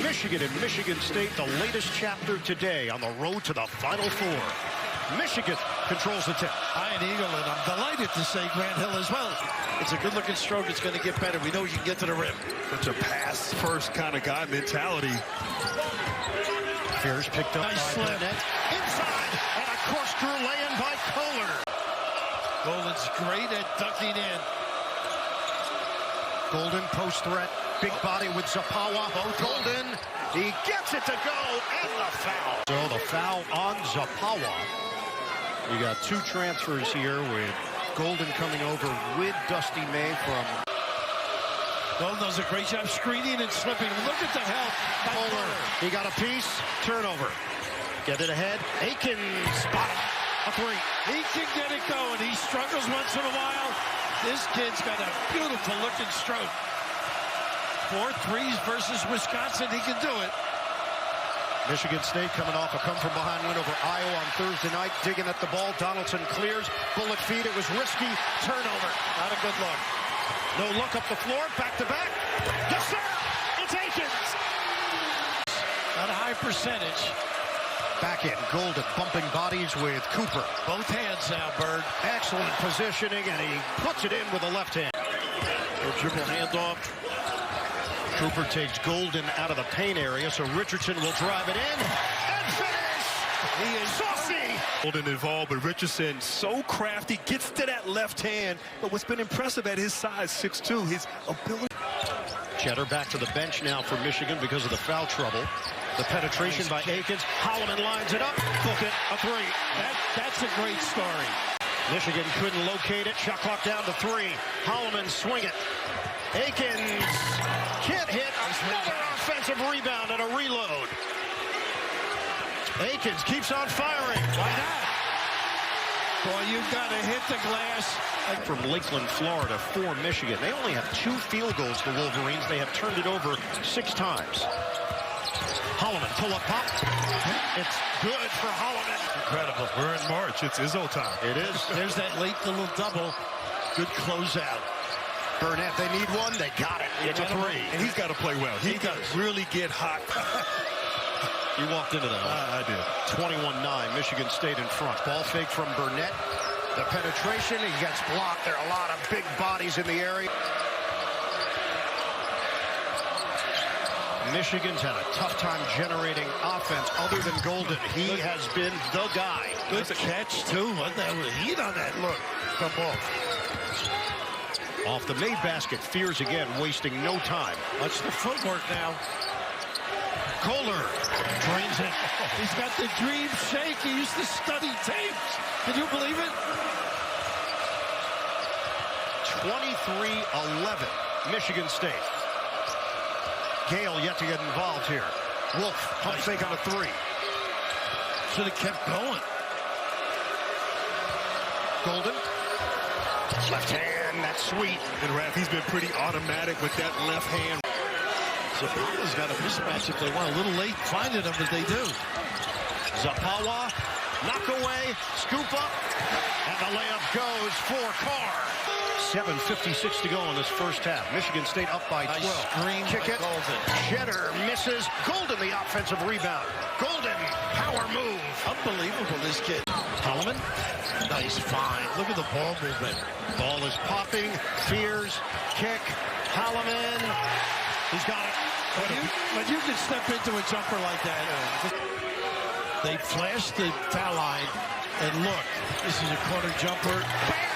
Michigan and Michigan State, the latest chapter today on the road to the Final Four. Michigan controls the tip. Iron Eagle, and I'm delighted to say Grant Hill as well. It's a good-looking stroke. It's going to get better. We know you can get to the rim. Such a pass-first kind of guy mentality. Fears picked up Nice by slip. Burnett. Inside, and a corkscrew lay-in by Kohler. Golden's great at ducking in. Golden post threat. Big body with Zapawa. Golden, he gets it to go, and the foul. So the foul on Zapawa. You got two transfers here with Golden coming over with Dusty May from... Golden does a great job screening and slipping. Look at the help by Kohler. He got a piece. Turnover. Get it ahead. Aikens. Bottom. A three. He can get it going. He struggles once in a while. This kid's got a beautiful looking stroke. 4 threes versus Wisconsin. He can do it. Michigan State coming off a come-from-behind win over Iowa on Thursday night. Digging at the ball. Donaldson clears. Bullet feed. It was risky. Turnover. Not a good look. No look up the floor. Back to back. Yes, sir. It's Aikens. Not a high percentage. Back in. Golden bumping bodies with Cooper. Both hands now, Bird. Excellent positioning, and he puts it in with the left hand. Dribble handoff. Cooper takes Golden out of the paint area, so Richardson will drive it in and finish. He is saucy. Golden involved, but Richardson so crafty, gets to that left hand. But what's been impressive at his size, 6'2", his ability. Cheddar back to the bench now for Michigan because of the foul trouble. The penetration by Aikens. Holloman lines it up. Book it. A three. That's a great story. Michigan couldn't locate it. Shot clock down to 3. Holloman swing it. Aikens can't hit. Another offensive rebound and a reload. Aikens keeps on firing. Why not? Boy, you've got to hit the glass. From Lakeland, Florida, for Michigan. They only have 2 field goals, the Wolverines. They have turned it over 6 times. Holloman, pull-up pop. It's good for Holloman. Incredible. We're in March. It's Izzo time. It is. There's that late little double. Good closeout. Burnett, they need one. They got it. It's a 3. And he's got to play well. He does really get hot. You walked into that. I did. 21-9, Michigan State in front. Ball fake from Burnett. The penetration, he gets blocked. There are a lot of big bodies in the area. Michigan's had a tough time generating offense other than Golden. He has been the guy. Good catch, too. What the hell was heat on that look? Come off. Off the made basket, Fears again, wasting no time. Watch the footwork now. Kohler drains it. He's got the dream shake. He used to study tapes. Can you believe it? 23-11, Michigan State. Gale yet to get involved here. Wolf, pump fake on a 3. Should have kept going. Golden. Left hand, that's sweet. And Raph, he's been pretty automatic with that left hand. Zapawa's got a mismatch if they want. A little late finding them, but they do. Zapawa, knock away, scoop up, and the layup goes for Carr. 7:56 to go in this first half. Michigan State up by 12. Nice screen Kick by it. Golden. Cheddar misses. Golden the offensive rebound. Golden, power move. Unbelievable, this kid. Holloman. Nice find. Look at the ball movement. Ball is popping. Fears. Kick. Holloman. He's got it. When you can step into a jumper like that. They flash the foul line. And look, this is a corner jumper. Bam!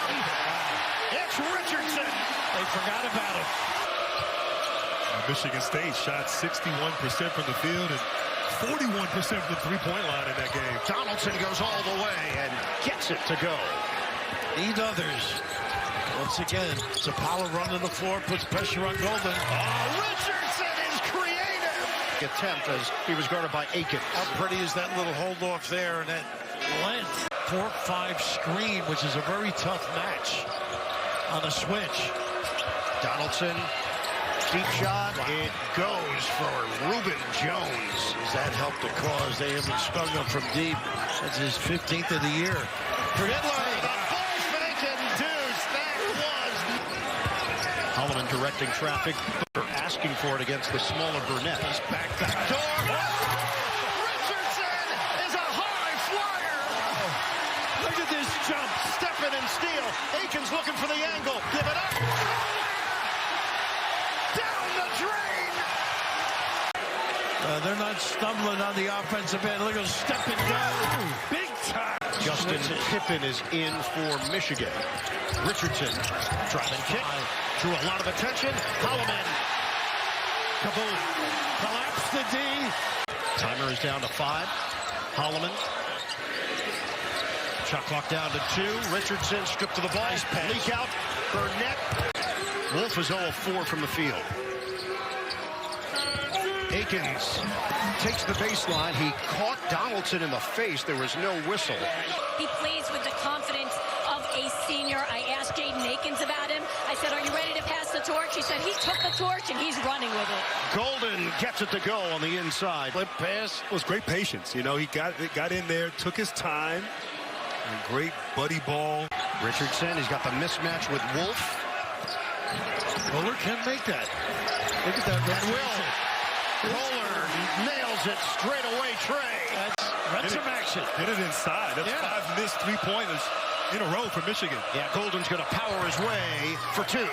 It's Richardson. They forgot about him. Michigan State shot 61% from the field and 41% from the three-point line in that game. Donaldson goes all the way and gets it to go. Need others. Once again, Zapawa running the floor, puts pressure on Golden. Oh, Richardson is creative. Attempt as he was guarded by Aikens. How pretty is that little hold off there and that length? 4-5 screen, which is a very tough match on a switch. Donaldson, deep shot. Wow. It goes for Reuben Jones. Does that help the cause? They haven't stung him from deep. That's his 15th of the year. Riddler, the ball fake and deuce. That was. Holloman directing traffic. Asking for it against the smaller Burnett. He's back Wolves looking for the angle. Give it up. Down the drain. They're not stumbling on the offensive end. Look at them stepping down. Big time. Justin Pippen is in for Michigan. Richardson, driving kick, drew a lot of attention. Holloman, kaboom. Collapse the D. Timer is down to 5. Holloman. Shot clock down to 2. Richardson stripped to the ball. Nice pass. Leak out. Burnett. Wolf is 0 of 4 from the field. Akins takes the baseline. He caught Donaldson in the face. There was no whistle. He plays with the confidence of a senior. I asked Jaden Akins about him. I said, are you ready to pass the torch? He said he took the torch and he's running with it. Golden gets it to go on the inside. Flip pass. It was great patience. You know, he got in there, took his time. And great buddy ball. Richardson, he's got the mismatch with Wolf. Kohler can make that. Look at that. And will. Kohler nails it straight away, Trey. That's some action. Hit it inside. That's 5 missed 3-pointers in a row for Michigan. Yeah, Golden's going to power his way for 2.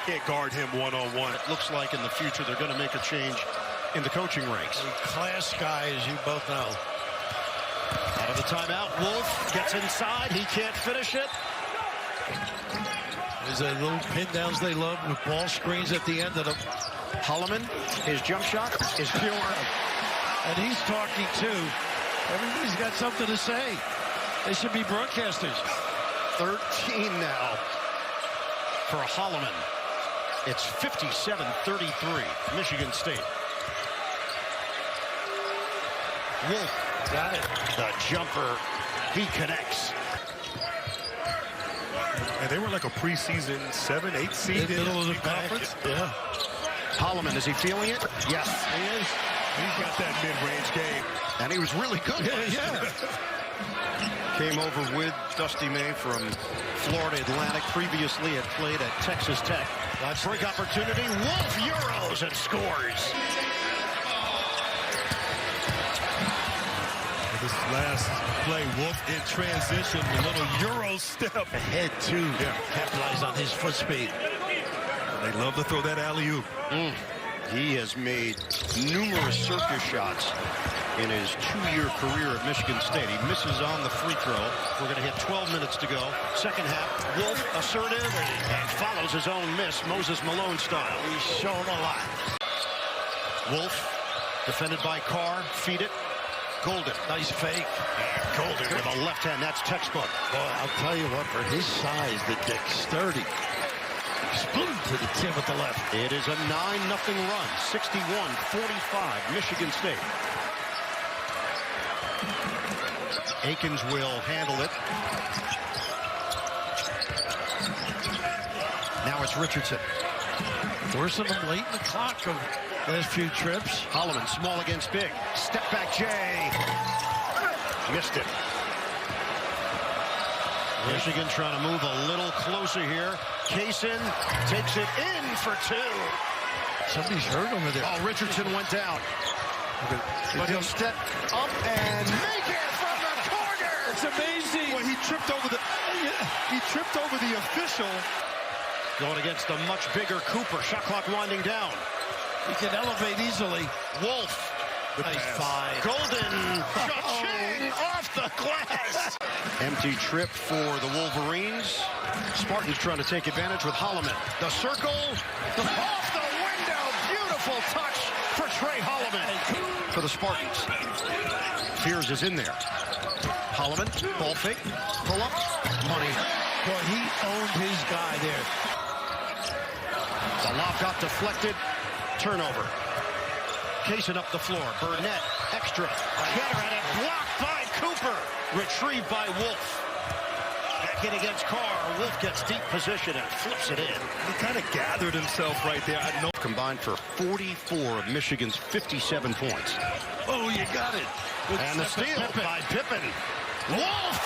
Can't guard him one-on-one. It looks like in the future they're going to make a change in the coaching ranks. Class guy, as you both know. Out of the timeout, Wolf gets inside. He can't finish it. There's a little pin downs they love with ball screens at the end of them. Holloman, his jump shot is pure. And he's talking too. Everybody's got something to say. They should be broadcasters. 13 now for Holloman. It's 57-33, Michigan State. Wolf. Got it. The jumper, he connects. And they were like a preseason 7-8 seed In the middle of the conference. Yeah. Holloman, is he feeling it? Yes. He is. He's got that mid-range game. And he was really good. Yeah. Came over with Dusty May from Florida Atlantic. Previously had played at Texas Tech. Break opportunity. Wolf Euros and scores. This last play, Wolf in transition, a little Euro step. Ahead too. Capitalize on his foot speed. And they love to throw that alley-oop. He has made numerous circus shots in his 2-year career at Michigan State. He misses on the free throw. We're going to hit 12 minutes to go. Second half, Wolf assertive and follows his own miss, Moses Malone style. He's shown a lot. Wolf, defended by Carr, feed it. Golden. Nice fake. Golden with a left hand. That's textbook. Boy, I'll tell you what, for his size, the dexterity. Exploded to the tin with the left. It is a 9-0 run. 61-45, Michigan State. Akins will handle it. Now it's Richardson. Forcing them late in the clock of last few trips. Holloman, small against big. Step back, Jay. Missed it. Michigan trying to move a little closer here. Kaysen takes it in for 2. Somebody's hurt over there. Oh, Richardson went down. But he'll step up and make it from the corner. It's amazing. Well, he tripped over the official. Going against the much bigger Cooper. Shot clock winding down. He can elevate easily. Wolf. Nice five. Golden. Cha-ching off the glass. Empty trip for the Wolverines. Spartans trying to take advantage with Holloman. The circle. Off the window. Beautiful touch for Trey Holloman. For the Spartans. Fears is in there. Holloman. Ball fake. Pull up. Money. Boy, he owned his guy there. The lob got deflected. Turnover. Kaysen up the floor. Burnett. Extra. Getter at it. Blocked by Cooper. Retrieved by Wolf. Back in against Carr. Wolf gets deep position and flips it in. He kind of gathered himself right there. I know. Combined for 44 of Michigan's 57 points. Oh, you got it. Good And the steal by Pippen. Wolf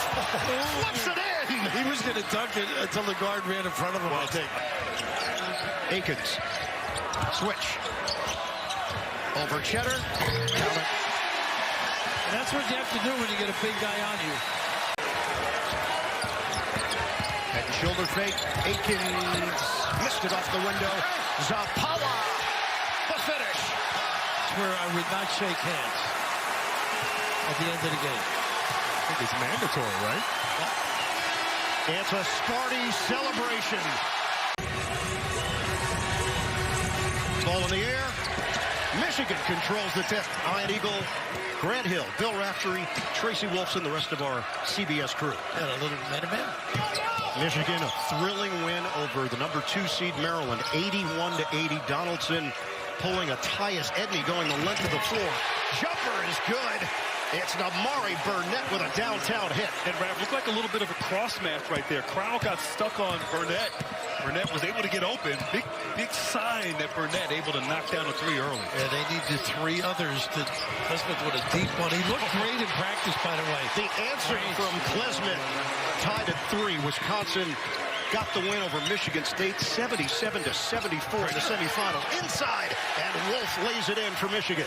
flips it in. He was going to dunk it until the guard ran in front of him, I think. Akins. Switch. Over Cheddar. Count it. And that's what you have to do when you get a big guy on you. Head and Shoulder fake. Aikens missed it off the window. Zapala, the finish. It's where I would not shake hands at the end of the game. I think it's mandatory, right? It's a Sparty celebration. Ball in the air. Michigan controls the tip. Iron Eagle, Grant Hill, Bill Raftery, Tracy Wolfson, the rest of our CBS crew. And a little man-to-man. Michigan, a thrilling win over the number 2 seed Maryland, 81-80. Donaldson pulling a Tyus Edney going the length of the floor. Jumper is good. It's Namari Burnett with a downtown hit. And Raph, looked like a little bit of a cross match right there. Crowell got stuck on Burnett. Burnett was able to get open. Big sign that Burnett able to knock down a 3 early. Yeah, they need the 3 others. Klesmith with a deep one. He looked great in practice, by the way. The answer from Klesmith, tied at 3. Wisconsin got the win over Michigan State, 77-74 in the semifinal. Inside, and Wolf lays it in for Michigan.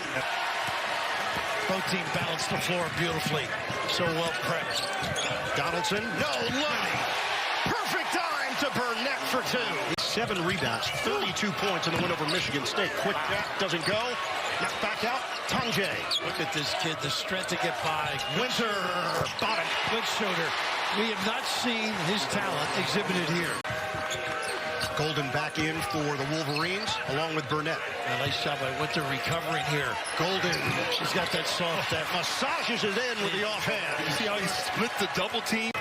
Both teams balanced the floor beautifully. So well prepped. Donaldson, no look. Perfect time to Burnett for 2. 7 rebounds, 32 points in the win over Michigan State. Quick back, doesn't go. Knocked back out, Tanjay. Look at this kid, the strength to get by. Winter, bottom. Good shooter. We have not seen his talent exhibited here. Golden back in for the Wolverines, along with Burnett. A nice job by Winter recovering here. Golden, He's got that soft step. massages it in with the offhand. You see how he split the double team?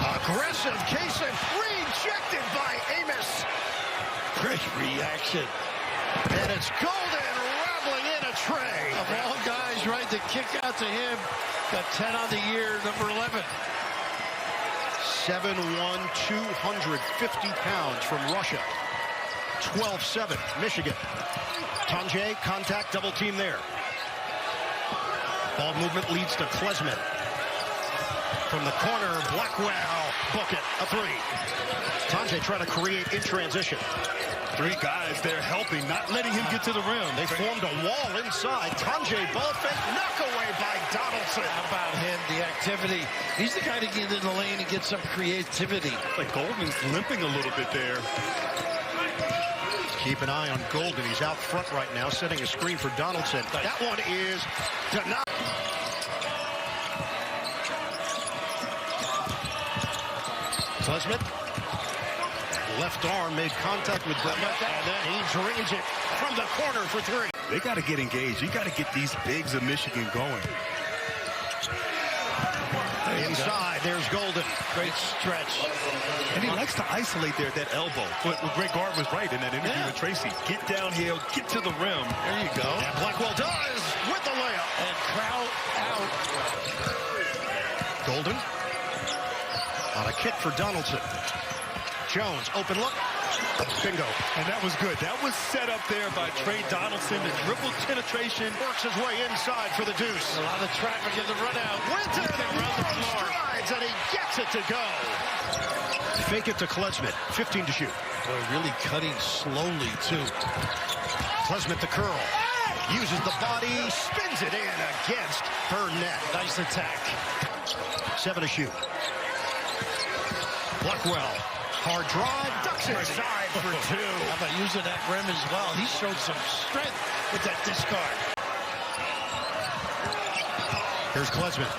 Aggressive, Kaysen, rejected by Amos. Great reaction. And it's Golden rattling in a tray. Of all guys, right, to kick out to him. Got 10 on the year, number 11. 7'1", 250 pounds from Russia. 12-7, Michigan. Tanjay, contact, double team there. Ball movement leads to Klesmith. From the corner, Blackwell, book it, a 3. Tanjay trying to create in transition. 3 guys there helping, not letting him get to the rim. They formed a wall inside. Tanjay ball fake, knock away by Donaldson. How about him, the activity? He's the guy to get in the lane and get some creativity. Like Golden's limping a little bit there. Keep an eye on Golden. He's out front right now, setting a screen for Donaldson. That one is denied. Klesmith. Left arm made contact with Burnett, and then he drains it from the corner for 3. They got to get engaged. You got to get these bigs of Michigan going. Inside, there's Golden. Great stretch. And he likes to isolate there at that elbow. What Greg Gard was right in that interview with Tracy. Get downhill, get to the rim. There you go. And Blackwell does with the layup. And Crowell out. Golden on a kick for Donaldson. Jones, open look. Bingo. And that was good. That was set up there by Trey Donaldson. The dribble penetration. Works his way inside for the deuce. A lot of traffic in the run out. Winter around the floor. Strides, and he gets it to go. Fake it to Klesmith. 15 to shoot. Boy, really cutting slowly, too. Klesmith the curl. Uses the body. Spins it in against Burnett. Nice attack. 7 to shoot. Blackwell. Hard drive, ducks inside for 2. How about using that rim as well? He showed some strength with that discard. Here's Klesmith.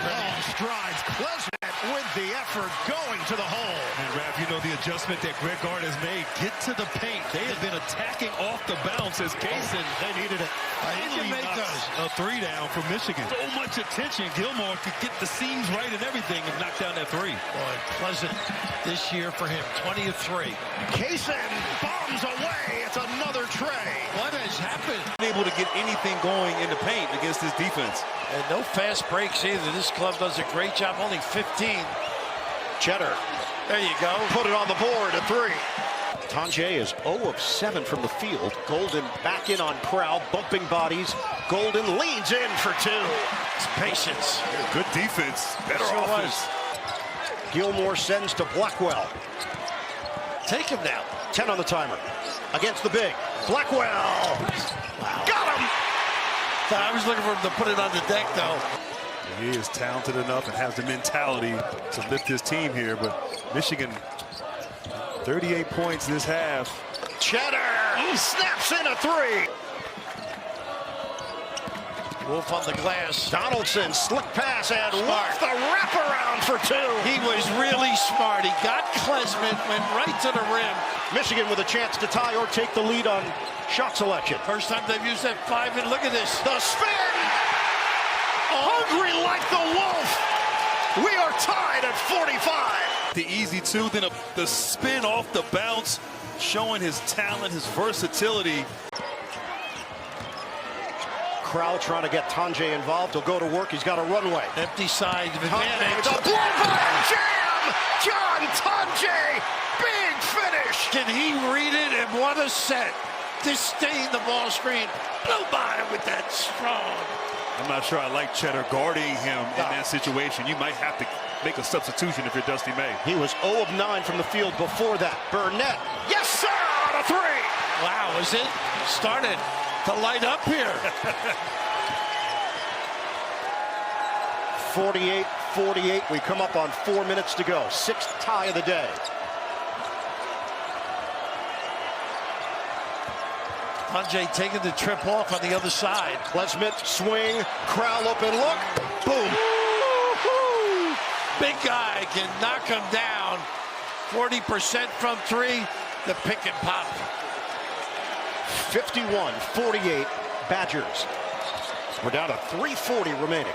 Long strides. Klesmith with the effort going to the hole. And Raph, you know the adjustment that Greg Gard has made. Get to the paint. They have been attacking off the bounce as Kaysen. They needed it. He can make those. A 3 down for Michigan. So much attention. Gilmore could get the seams right and everything and knock down that 3. Boy, pleasant this year for him. 20 of 3. Kaysen bombs away. It's another tray. What has happened? Able to get anything going in the paint against this defense. And no fast breaks either. This club does a great job. Only 15. Cheddar. There you go. Put it on the board, a 3. Tanjay is 0 of 7 from the field. Golden back in on Crowell, bumping bodies. Golden leans in for 2. It's patience. Good defense. Better Sure offense. Gilmore sends to Blackwell. Take him now. 10 on the timer. Against the big. Blackwell. Wow. Got him. I was looking for him to put it on the deck, though. He is talented enough and has the mentality to lift his team here, but Michigan, 38 points this half. Cheddar snaps in a three. Wolf on the glass. Donaldson, slick pass, and Wolf the wraparound for two. He was really smart. He got Klesman, went right to the rim. Michigan with a chance to tie or take the lead on shot selection. First time they've used that 5, and look at this. The spin! Hungry like the Wolf. We are tied at 45. The easy two, then the spin off the bounce, showing his talent, his versatility. Crowd trying to get Tanjay involved. He'll go to work. He's got a runway. Empty side A advantage. blow by and jam! John Tanjay! Big finish! Can he read it and what a set? Disdain the ball screen. Blew by with that strong. I'm not sure I like Cheddar guarding him in that situation. You might have to make a substitution if you're Dusty May. He was 0 of 9 from the field before that. Burnett, yes sir, on a three. Wow, is it started to light up here? 48-48. We come up on 4 minutes to go. 6th tie of the day. Tanjay taking the trip off on the other side. Klesman, swing, Crowell open look, boom. Big guy can knock him down. 40% from three, the pick and pop. 51-48 Badgers. We're down to 3:40 remaining.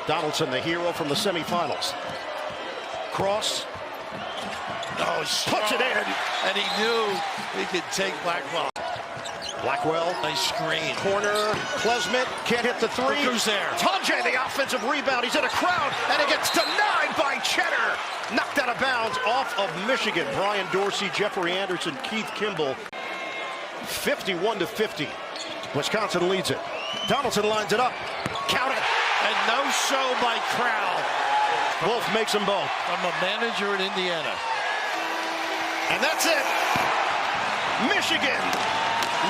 Donaldson, the hero from the semifinals. Cross. Oh, puts it in. And he knew he could take Blackwell. Blackwell. Nice screen. Corner. Klesman can't hit the three. Who's there? Tanjay, the offensive rebound. He's in a crowd, and it gets denied by Cheddar. Knocked out of bounds off of Michigan. Brian Dorsey, Jeffrey Anderson, Keith Kimball. 51-50. Wisconsin leads it. Donaldson lines it up. Count it. And no show by Crowell. Wolf makes them both. From a manager in Indiana. And that's it. Michigan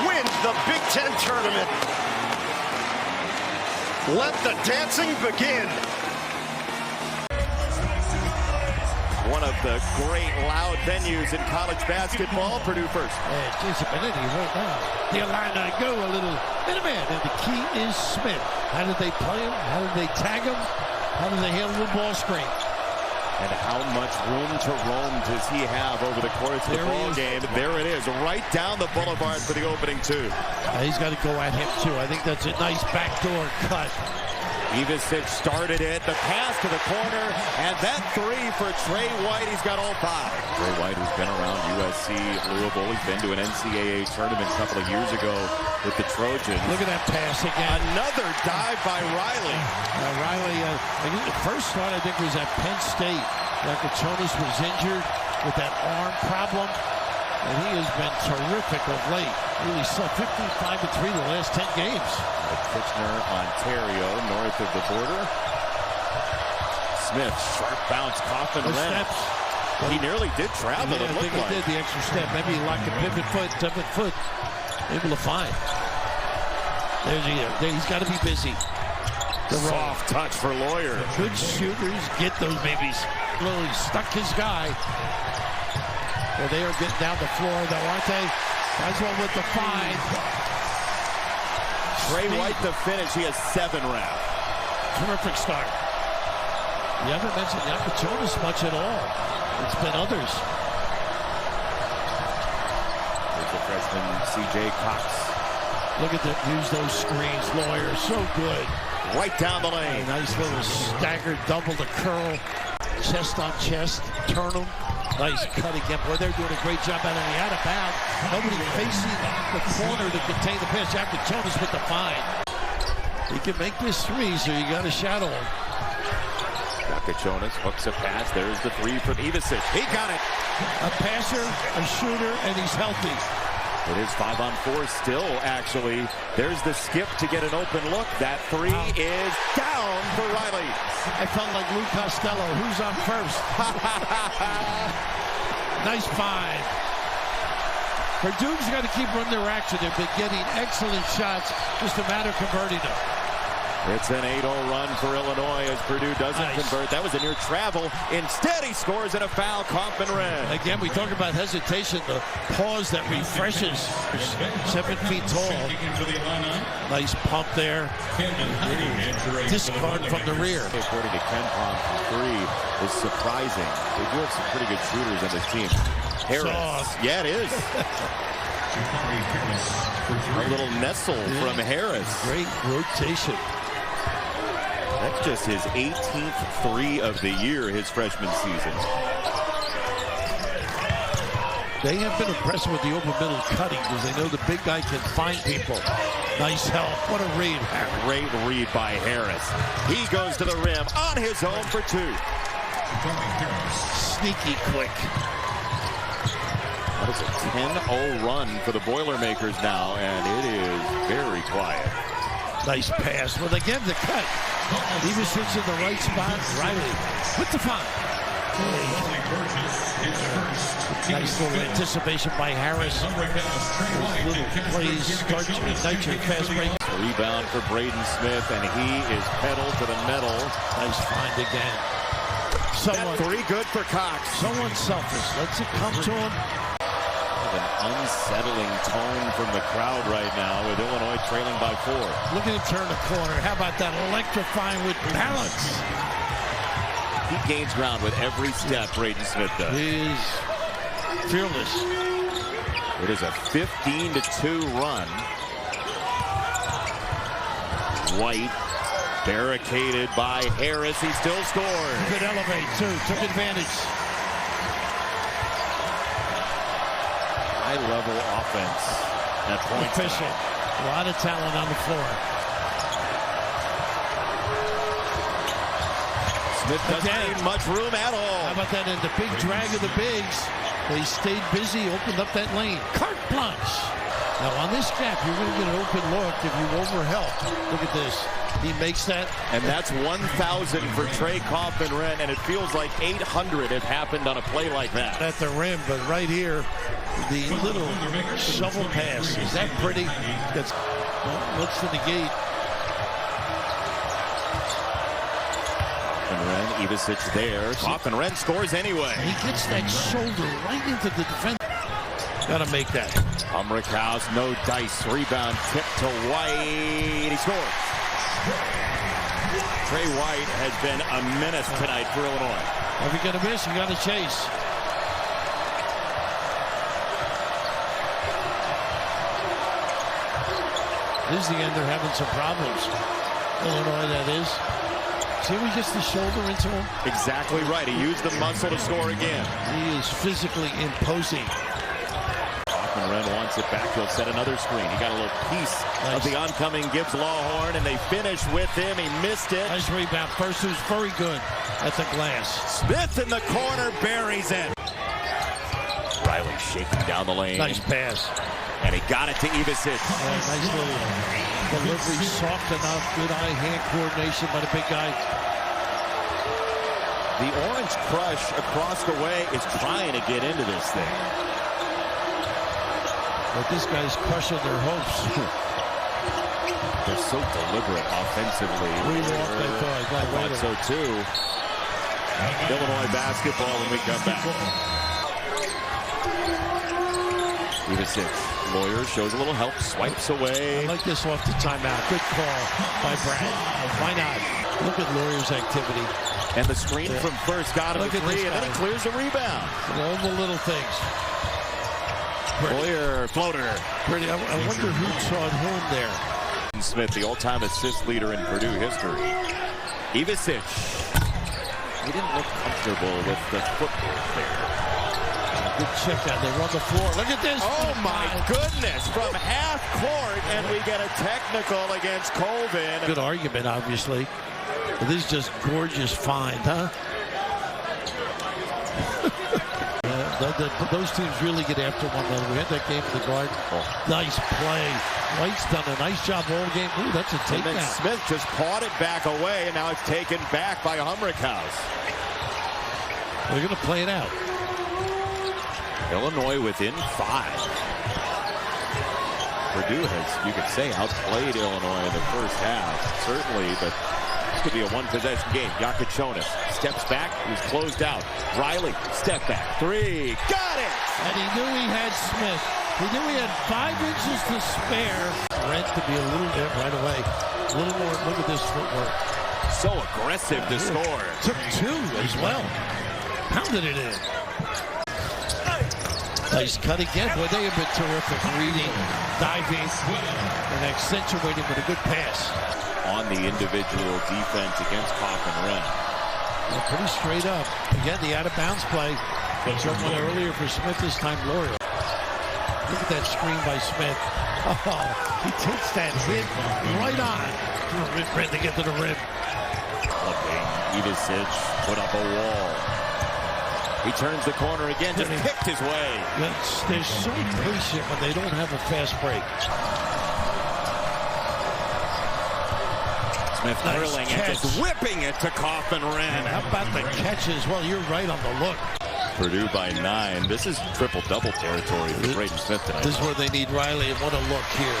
wins the Big Ten tournament. Let the dancing begin. One of the great loud venues in college basketball. Purdue first. And Jason Benetti right now. The Illini go a little man, and the key is Smith. How did they play him? How did they tag him? How did they handle the ball screen? And how much room to roam does he have over the course of the ball game? There it is, right down the boulevard for the opening two. He's got to go at him, too. I think that's a nice backdoor cut. Ivisic started it, the pass to the corner, and that three for Trey White. He's got all 5. Trey White, who's been around USC, Louisville. He's been to an NCAA tournament a couple of years ago with the Trojans. Look at that pass again. Another dive by Riley. Riley, the first start, I think, was at Penn State. Jonas was injured with that arm problem, and he has been terrific of late. Really saw 55-3 the last 10 games. Kitchener, Ontario, north of the border. Smith, sharp bounce, Coffin Len. He nearly did travel, yeah, it looked like. He did the extra step. Maybe he locked the pivot foot, 7th foot. Able to find. He's got to be busy. The soft touch for Lawyer. Good shooters get those babies. Really stuck his guy. Well, they are getting down the floor, though, aren't they? Nice one with the find. Trey White to finish. He has 7 rounds. Terrific start. You haven't mentioned Jonas much at all. It's been others. There's the freshman C.J. Cox. Look at them use those screens. Lawyer, so good. Right down the lane. Nice little stagger, double the curl. Chest on chest. Turn them. Nice cut again. Boy, they're doing a great job out of the out of bounds. Nobody facing the corner to contain the pass. After Jonas with the find. He can make this three, so you got to shadow him. Jonas hooks a pass. There's the three from Ivisic. He got it. A passer, a shooter, and he's healthy. It is 5-on-4 still, actually. There's the skip to get an open look. That three is down for Riley. I felt like Lou Costello. Who's on first? Nice find. Purdue's got to keep running their action. They've been getting excellent shots. Just a matter of converting them. It's an 8-0 run for Illinois as Purdue doesn't convert. That was a near travel. Instead, he scores in a foul. Kaufman-Renn. Again, we talk about hesitation, the pause that refreshes. 7 feet tall. Nice pump there. Discard from the rear. According to Ken Pom from 3 is surprising. They do have some pretty good shooters on this team. Harris. Soft. Yeah, it is. A little nestle from Harris. Great rotation. That's just his 18th 3 of the year, his freshman season. They have been impressed with the open middle cutting because they know the big guy can find people. Nice help. What a read. Great read by Harris. He goes to the rim on his own for 2. Sneaky quick. That is a 10-0 run for the Boilermakers now, and it is very quiet. Nice pass. Well, again, the cut. He was in the right spot. Riley with the foul. Nice little anticipation by Harris. Those little plays start to ignite your fast break. Rebound for Braden Smith, and he is pedaled to the metal. Nice find again. That 3 good for Cox. Someone selfish. Lets it come to him. An unsettling tone from the crowd right now with Illinois trailing by 4. Look at him turn the corner. How about that? Electrifying with balance. He gains ground with every step, Braden Smith does. He's fearless. It is a 15-2 run. White barricaded by Harris. He still scores. Could elevate, too. Took advantage. High-level offense at points. Efficient. A lot of talent on the floor. Smith doesn't need much room at all. How about that in the big drag of the bigs? They stayed busy, opened up that lane. Carte blanche. Now on this gap, you're going to get an open look if you overhelp. Look at this. He makes that. And that's 1,000 for Trey Kaufman-Renn, and it feels like 800 have happened on a play like that. At the rim, but right here, the little shovel pass. Is that pretty? That's looks to negate. Kaufman-Renn, Ivisic there. Kaufman-Renn scores anyway. He gets that shoulder right into the defense. Gotta make that. House, no dice. Rebound, tip to White. He scores. Trey White has been a menace tonight for Illinois. If you're gonna miss, you gotta chase. This is the end. They're having some problems. Illinois, that is. See how he gets the shoulder into him? Exactly right. He used the muscle to score again. He is physically imposing. Kaufman-Renn wants it back. He'll set another screen. He got a little piece of the oncoming Gibbs Lawhorn, and they finish with him. He missed it. Nice rebound. First was very good at the glass. Smith in the corner, buries it. Riley shaking down the lane. Nice pass. And he got it to Ivisic. Nice little delivery, soft enough. Good eye-hand coordination by the big guy. The Orange Crush across the way is trying to get into this thing. But this guy's crushing their hopes. They're so deliberate offensively. We walked, I thought so too. Illinois basketball when we come back. Ivisic. Lawyer shows a little help, swipes away. I like this off the timeout. Good call by Brad. Why not? Look at Lawyer's activity. And the screen from first got him a 3, and then he clears the rebound. All the little things. Lawyer, floater. Pretty. I wonder who saw it home there. Smith, the all-time assist leader in Purdue history. Ivisic. He didn't look comfortable with the footwork there. Good check out. They run the floor. Look at this. Oh, my goodness. From half court, and we get a technical against Colvin. Good argument, obviously. But this is just gorgeous find, huh? Those teams really get after one another. We had that game in the Garden. Nice play. White's done a nice job all game. Ooh, that's a takedown. And then Smith just pawed it back away, and now it's taken back by House. They're going to play it out. Illinois within 5. Purdue has, you could say, outplayed Illinois in the first half, certainly, but this could be a one-possession game. Yakachonis steps back, he's closed out. Riley, step back, three, got it! And he knew he had Smith. He knew he had 5 inches to spare. Rent to be a little bit right away. A little more, look at this footwork. So aggressive to score. Took 2 as well. Pounded it in. Nice cut again. Boy, they have been terrific reading, diving, and accentuating with a good pass. On the individual defense against Coffin-Wren. Pretty straight up. Again, the out-of-bounds play. Someone earlier for Smith, this time Loyal. Look at that screen by Smith. Oh, he takes that hit right on. To get to the rim. Ivicic put up a wall. He turns the corner again, just picked his way. They're so patient when they don't have a fast break. Smith drilling and just whipping it to Coffin-Wren. How about the catches? Well, you're right on the look. Purdue by 9. This is triple-double territory for Braden Smith tonight. This is where they need Riley, and what a look here.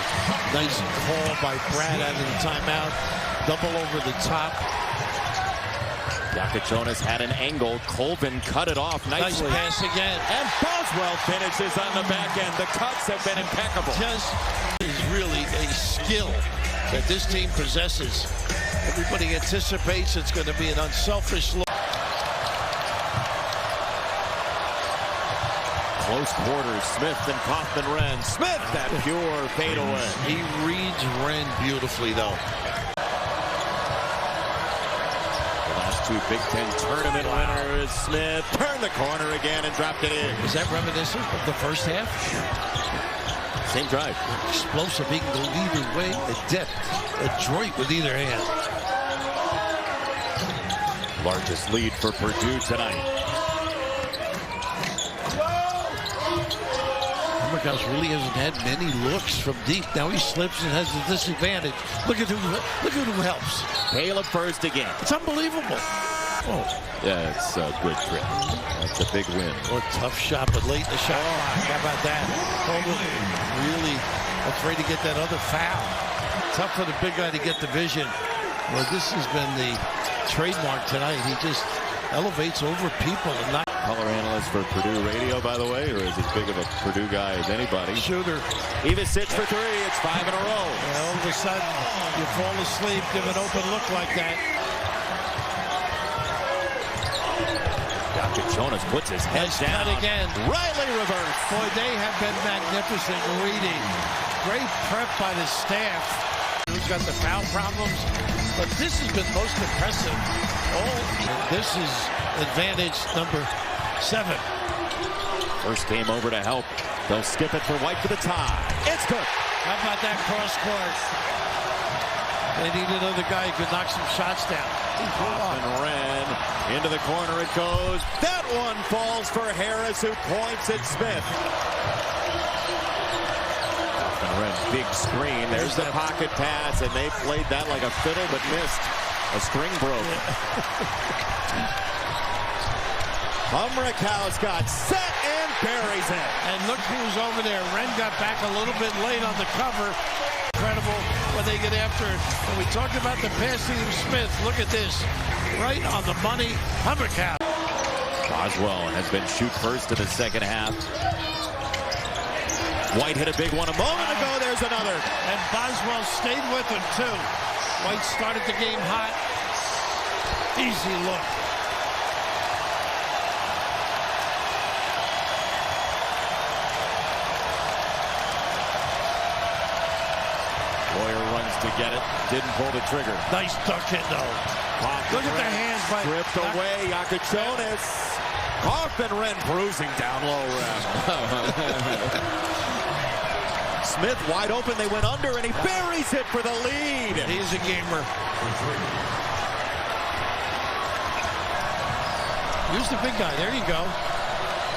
Nice call by Brad out of the timeout. Double over the top. Yakachonis had an angle. Colvin cut it off nicely. Nice pass again. And Boswell finishes on the back end. The cuts have been impeccable. Just is really a skill that this team possesses. Everybody anticipates it's going to be an unselfish look. Close quarters, Smith and Coffin-Wren. Smith, that pure fadeaway. He reads Wren beautifully, though. The last 2 Big Ten tournament winners. Smith turned the corner again and dropped it in. Is that reminiscent of the first half? Same drive. Explosive, he can go either way. Adept, adroit with either hand. Largest lead for Purdue tonight. Buckeyes really hasn't had many looks from deep. Now he slips and has a disadvantage. Look at who helps. Caleb first again. It's unbelievable. Oh. Yeah, it's a good trip. That's a big win. What a tough shot, but late in the shot. How about that? Really afraid to get that other foul. Tough for the big guy to get the vision. Well, this has been the trademark tonight. He just elevates over people and not. Color analyst for Purdue Radio, by the way, or is as big of a Purdue guy as anybody? Shooter. Ivicic for 3. It's 5 in a row. And all of a sudden, you fall asleep, give an open look like that. Yakachonis puts his head down. Again. Riley reverse. Boy, they have been magnificent reading. Great prep by the staff. Who's got the foul problems? But this has been most impressive. This is advantage number 7. First came over to help. They'll skip it for White for the tie. It's good. How about that cross court? They need another guy who could knock some shots down. Coffin-Wren into the corner it goes. That one falls for Harris, who points at Smith. Coffin-Wren, big screen. There's the pocket pass, and they played that like a fiddle but missed. A string broke. Humrickhouse got set and buries it. And look who's over there. Wren got back a little bit late on the cover. Incredible when they get after it. And we talked about the passing of Smith. Look at this. Right on the money. Humrickhouse. Boswell has been shoot first in the second half. White hit a big one a moment ago. There's another. And Boswell stayed with him, too. White started the game hot. Easy look. Boyer runs to get it. Didn't pull the trigger. Nice duck hit, though. Look at the hands by... Ripped away. Yakachonis. Coffin-Wren bruising down low. Smith wide open. They went under, and he buries it for the lead. He's a gamer. Here's the big guy. There you go.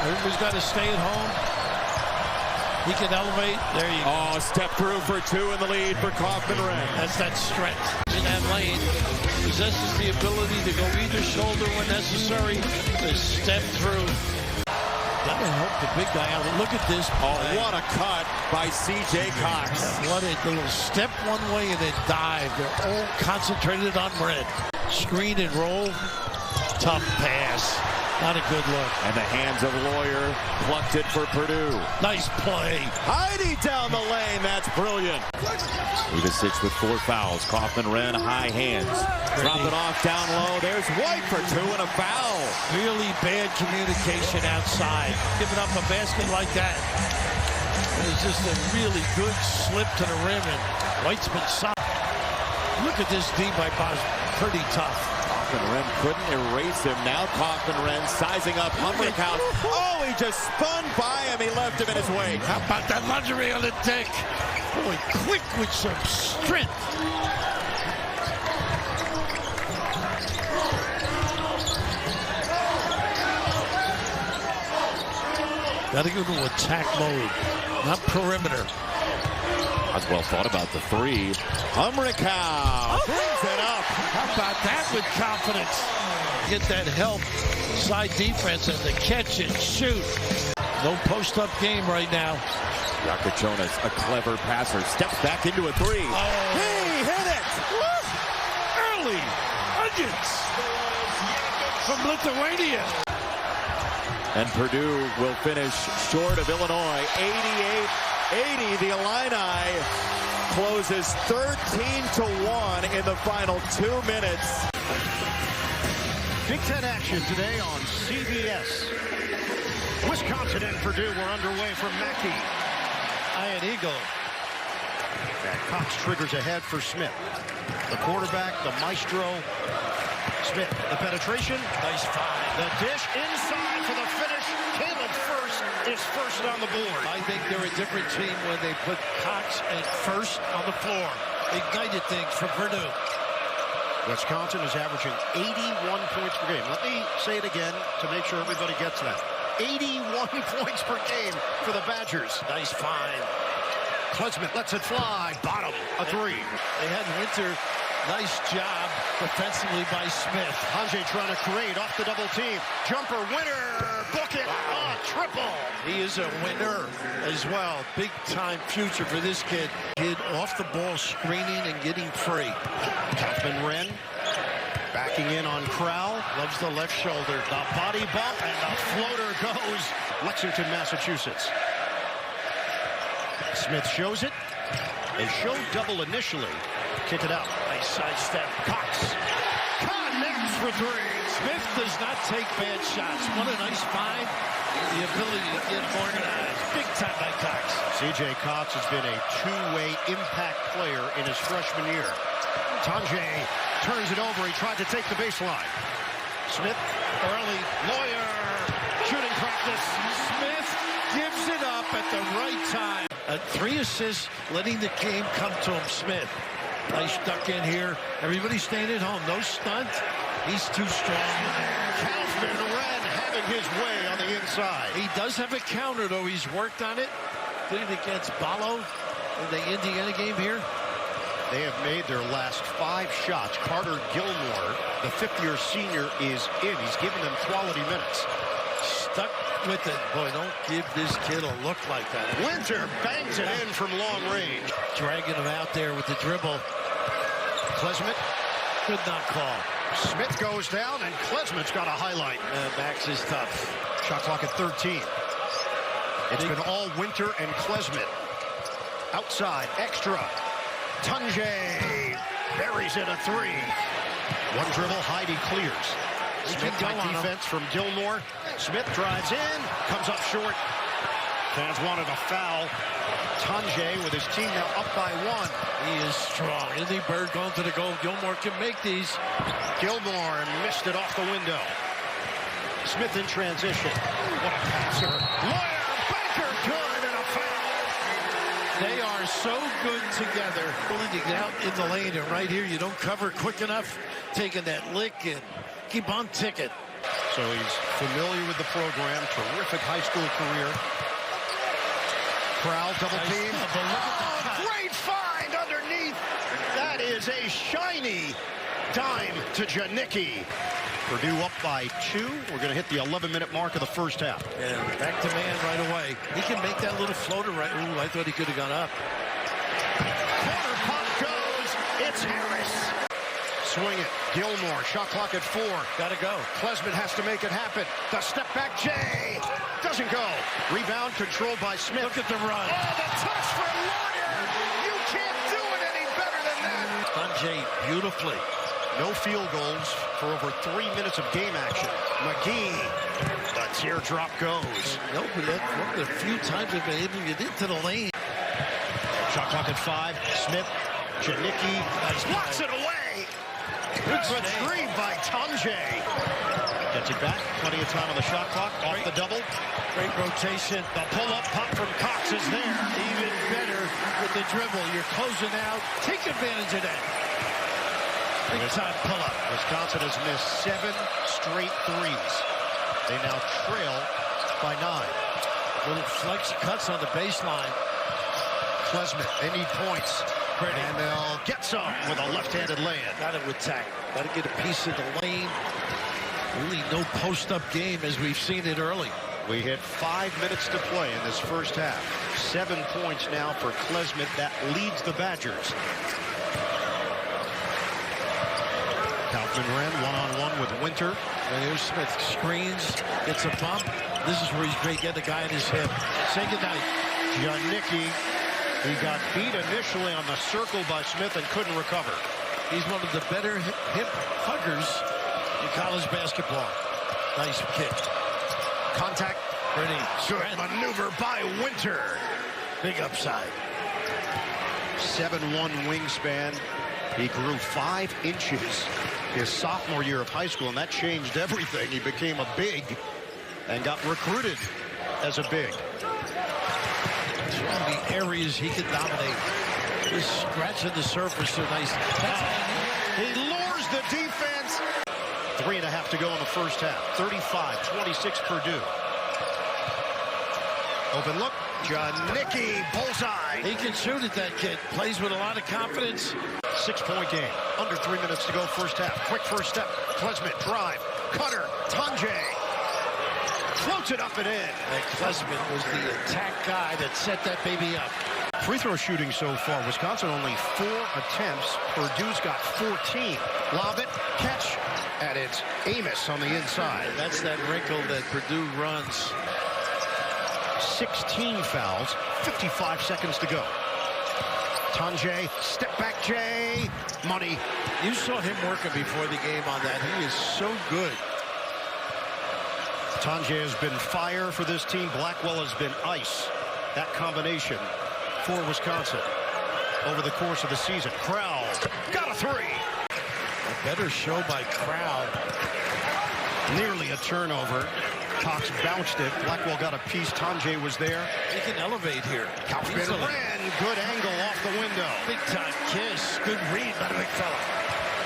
Everybody's got to stay at home. He can elevate. There you go. Oh, step through for 2 in the lead for Coffin-Wren. That's that strength in that lane. Possesses the ability to go either shoulder when necessary. To step through. Gotta help the big guy out. Look at this. Oh, what a cut by C.J. Katz. What a little step one way and then dive. They're all concentrated on red. Screen and roll. Tough pass. Not a good look. And the hands of Lawyer plucked it for Purdue. Nice play. Heidi down the lane. That's brilliant. Ivasic with 4 fouls. Kaufman-Renn, high hands. Drop it off down low. There's White for 2 and a foul. Really bad communication outside. Giving up a basket like that. It was just a really good slip to the rim, and White's been solid. Look at this D by Bosch. Pretty tough. Kaufman-Renn couldn't erase him. Now Kaufman-Renn sizing up Humrickhouse. Oh, he just spun by him. He left him in his wake. How about that luxury on the deck? Boy, quick with some strength. Gotta go to attack mode, not perimeter. Oswell thought about the 3. Humrickhouse brings it up. How about that with confidence? Get that help. Side defense and the catch and shoot. No post-up game right now. Yakachonis, a clever passer, steps back into a 3. He hit it! Early onions from Lithuania. And Purdue will finish short of Illinois, 88-80. The Illini closes 13-1 in the final 2 minutes. Big Ten action today on CBS. Wisconsin and Purdue were underway from Mackey. Ian Eagle. Cox triggers ahead for Smith. The quarterback, the maestro. Smith, the penetration. Nice find. The dish inside for the finish. Caleb First is first on the board. I think they're a different team when they put Cox and First on the floor. Ignited things for Purdue. Wisconsin is averaging 81 points per game. Let me say it again to make sure everybody gets that. 81 points per game for the Badgers. Nice find. Klesmit lets it fly. Bottom, a 3. They had Winter. Nice job defensively by Smith. Hange trying to create off the double team. Jumper, winner, book it. Triple. He is a winner as well. Big time future for this kid. Kid off the ball screening and getting free. Kaufman-Renn backing in on Crowell. Loves the left shoulder. The body bump and the floater goes. Lexington, Massachusetts. Smith shows it. They showed double initially. Kick it out. Nice side step. Cox. Connects for 3. Smith does not take bad shots. What a nice find. The ability to get organized. Big time by Cox. C.J. Cox has been a two-way impact player in his freshman year. Tange turns it over. He tried to take the baseline. Smith early. Lawyer. Shooting practice. Smith gives it up at the right time. 3 assists, letting the game come to him. Smith. Nice duck in here. Everybody staying at home. No stunt. He's too strong. Kaufman-Renn having his way on the inside. He does have a counter, though. He's worked on it. Did it against Ballo in the Indiana game here. They have made their last 5 shots. Carter Gilmore, the 5th-year senior, is in. He's given them quality minutes. Stuck with it. Boy, don't give this kid a look like that. Winter bangs it in from long range. Dragging him out there with the dribble. Klesmit. Good not call. Smith goes down, and Klesmit's got a highlight. Max is tough. Shot clock at 13. It's been all Winter and Klesmit. Outside, extra. Tange buries it a 3. One dribble, Heidi clears. Smith by defense from Gilmore. Smith drives in, comes up short. Fans wanted a foul. Tange with his team now up by 1. He is strong. Andy Bird going to the goal. Gilmore can make these. Gilmore missed it off the window. Smith in transition. What a passer. Lawyer, Baker, good, and a foul. They are so good together. Willing to get out in the lane, and right here you don't cover quick enough. Taking that lick and keep on ticking. So he's familiar with the program. Terrific high school career. Crowell double team. Oh, great find underneath. That is a shiny dime to Janicki. Purdue up by 2. We're going to hit the 11-minute mark of the first half. And back to man right away. He can make that little floater right. Ooh, I thought he could have gone up. Corner puck goes. It's Harris. Swing it. Gilmore. Shot clock at 4. Gotta go. Klesman has to make it happen. The step back. Jay doesn't go. Rebound controlled by Smith. Look at the run. Oh, the touch for Lawyer. You can't do it any better than that. On Jay beautifully. No field goals for over 3 minutes of game action. McGee. The teardrop goes. No, but that's one of the few times they've been able to get into the lane. Shot clock at 5. Smith. Janicki. Blocks it away. Good retrieve by Tunjay. Gets it back. Plenty of time on the shot clock. Off the double. Great rotation. The pull-up pop from Cox is there. Even better with the dribble. You're closing out. Take advantage of that. Big time pull-up. Wisconsin has missed 7 straight threes. They now trail by 9. Little flex cuts on the baseline. Klesman, they need points. And they'll get some with a left-handed lay-in. Got it with tack. Got to get a piece of the lane. Really no post-up game as we've seen it early. We hit 5 minutes to play in this first half. 7 points now for Klesman. That leads the Badgers. Kaufman-Wren one-on-one with Winter. And here's Smith. Screens. Gets a bump. This is where he's great. Get the guy in his hip. Say goodnight. Janicki. He got beat initially on the circle by Smith and couldn't recover. He's one of the better hip huggers in college basketball. Nice kick. Contact. Pretty. Good maneuver by Winter. Big upside. 7'1" wingspan. He grew 5 inches his sophomore year of high school, and that changed everything. He became a big and got recruited as a big. It's one of the areas he can dominate. Just scratching the surface so nice. He lures the defense. 3.5 to go in the first half. 35-26 Purdue. Open look. Janicki, bullseye. He can shoot at that kid. Plays with a lot of confidence. 6-point game. Under 3 minutes to go first half. Quick first step. Klesman, drive. Cutter. Tunjay. Floats it up and in. And Klesman was the attack guy that set that baby up. Free throw shooting so far. Wisconsin only 4 attempts. Purdue's got 14. Lob it. Catch. And it's Amos on the inside. And that's that wrinkle that Purdue runs. 16 fouls. 55 seconds to go. Tunjay. Step back Jay. Money. You saw him working before the game on that. He is so good. Tunjay has been fire for this team. Blackwell has been ice. That combination for Wisconsin over the course of the season. Crowell got a 3. A better show by Crowell. Nearly a turnover. Cox bounced it. Blackwell got a piece. Tunjay was there. He can elevate here. Kaufman-Wren. Good angle off the window. Big time kiss. Good read by the big fella.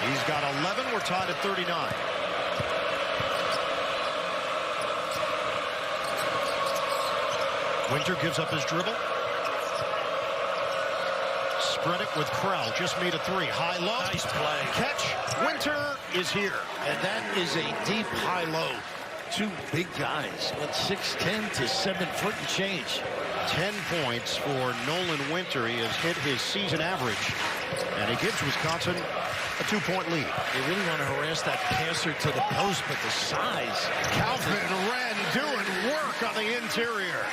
He's got 11. We're tied at 39. Winter gives up his dribble. Spread it with Crowell. Just made a 3. High-low. Nice play. Catch. Winter is here. And that is a deep high-low. 2 big guys. Went 6'10" to 7 foot and change. 10 points for Nolan Winter. He has hit his season average. And he gives Wisconsin a 2-point lead. They really want to harass that passer to the post, but the size. Kaufman-Wren doing work on the interior.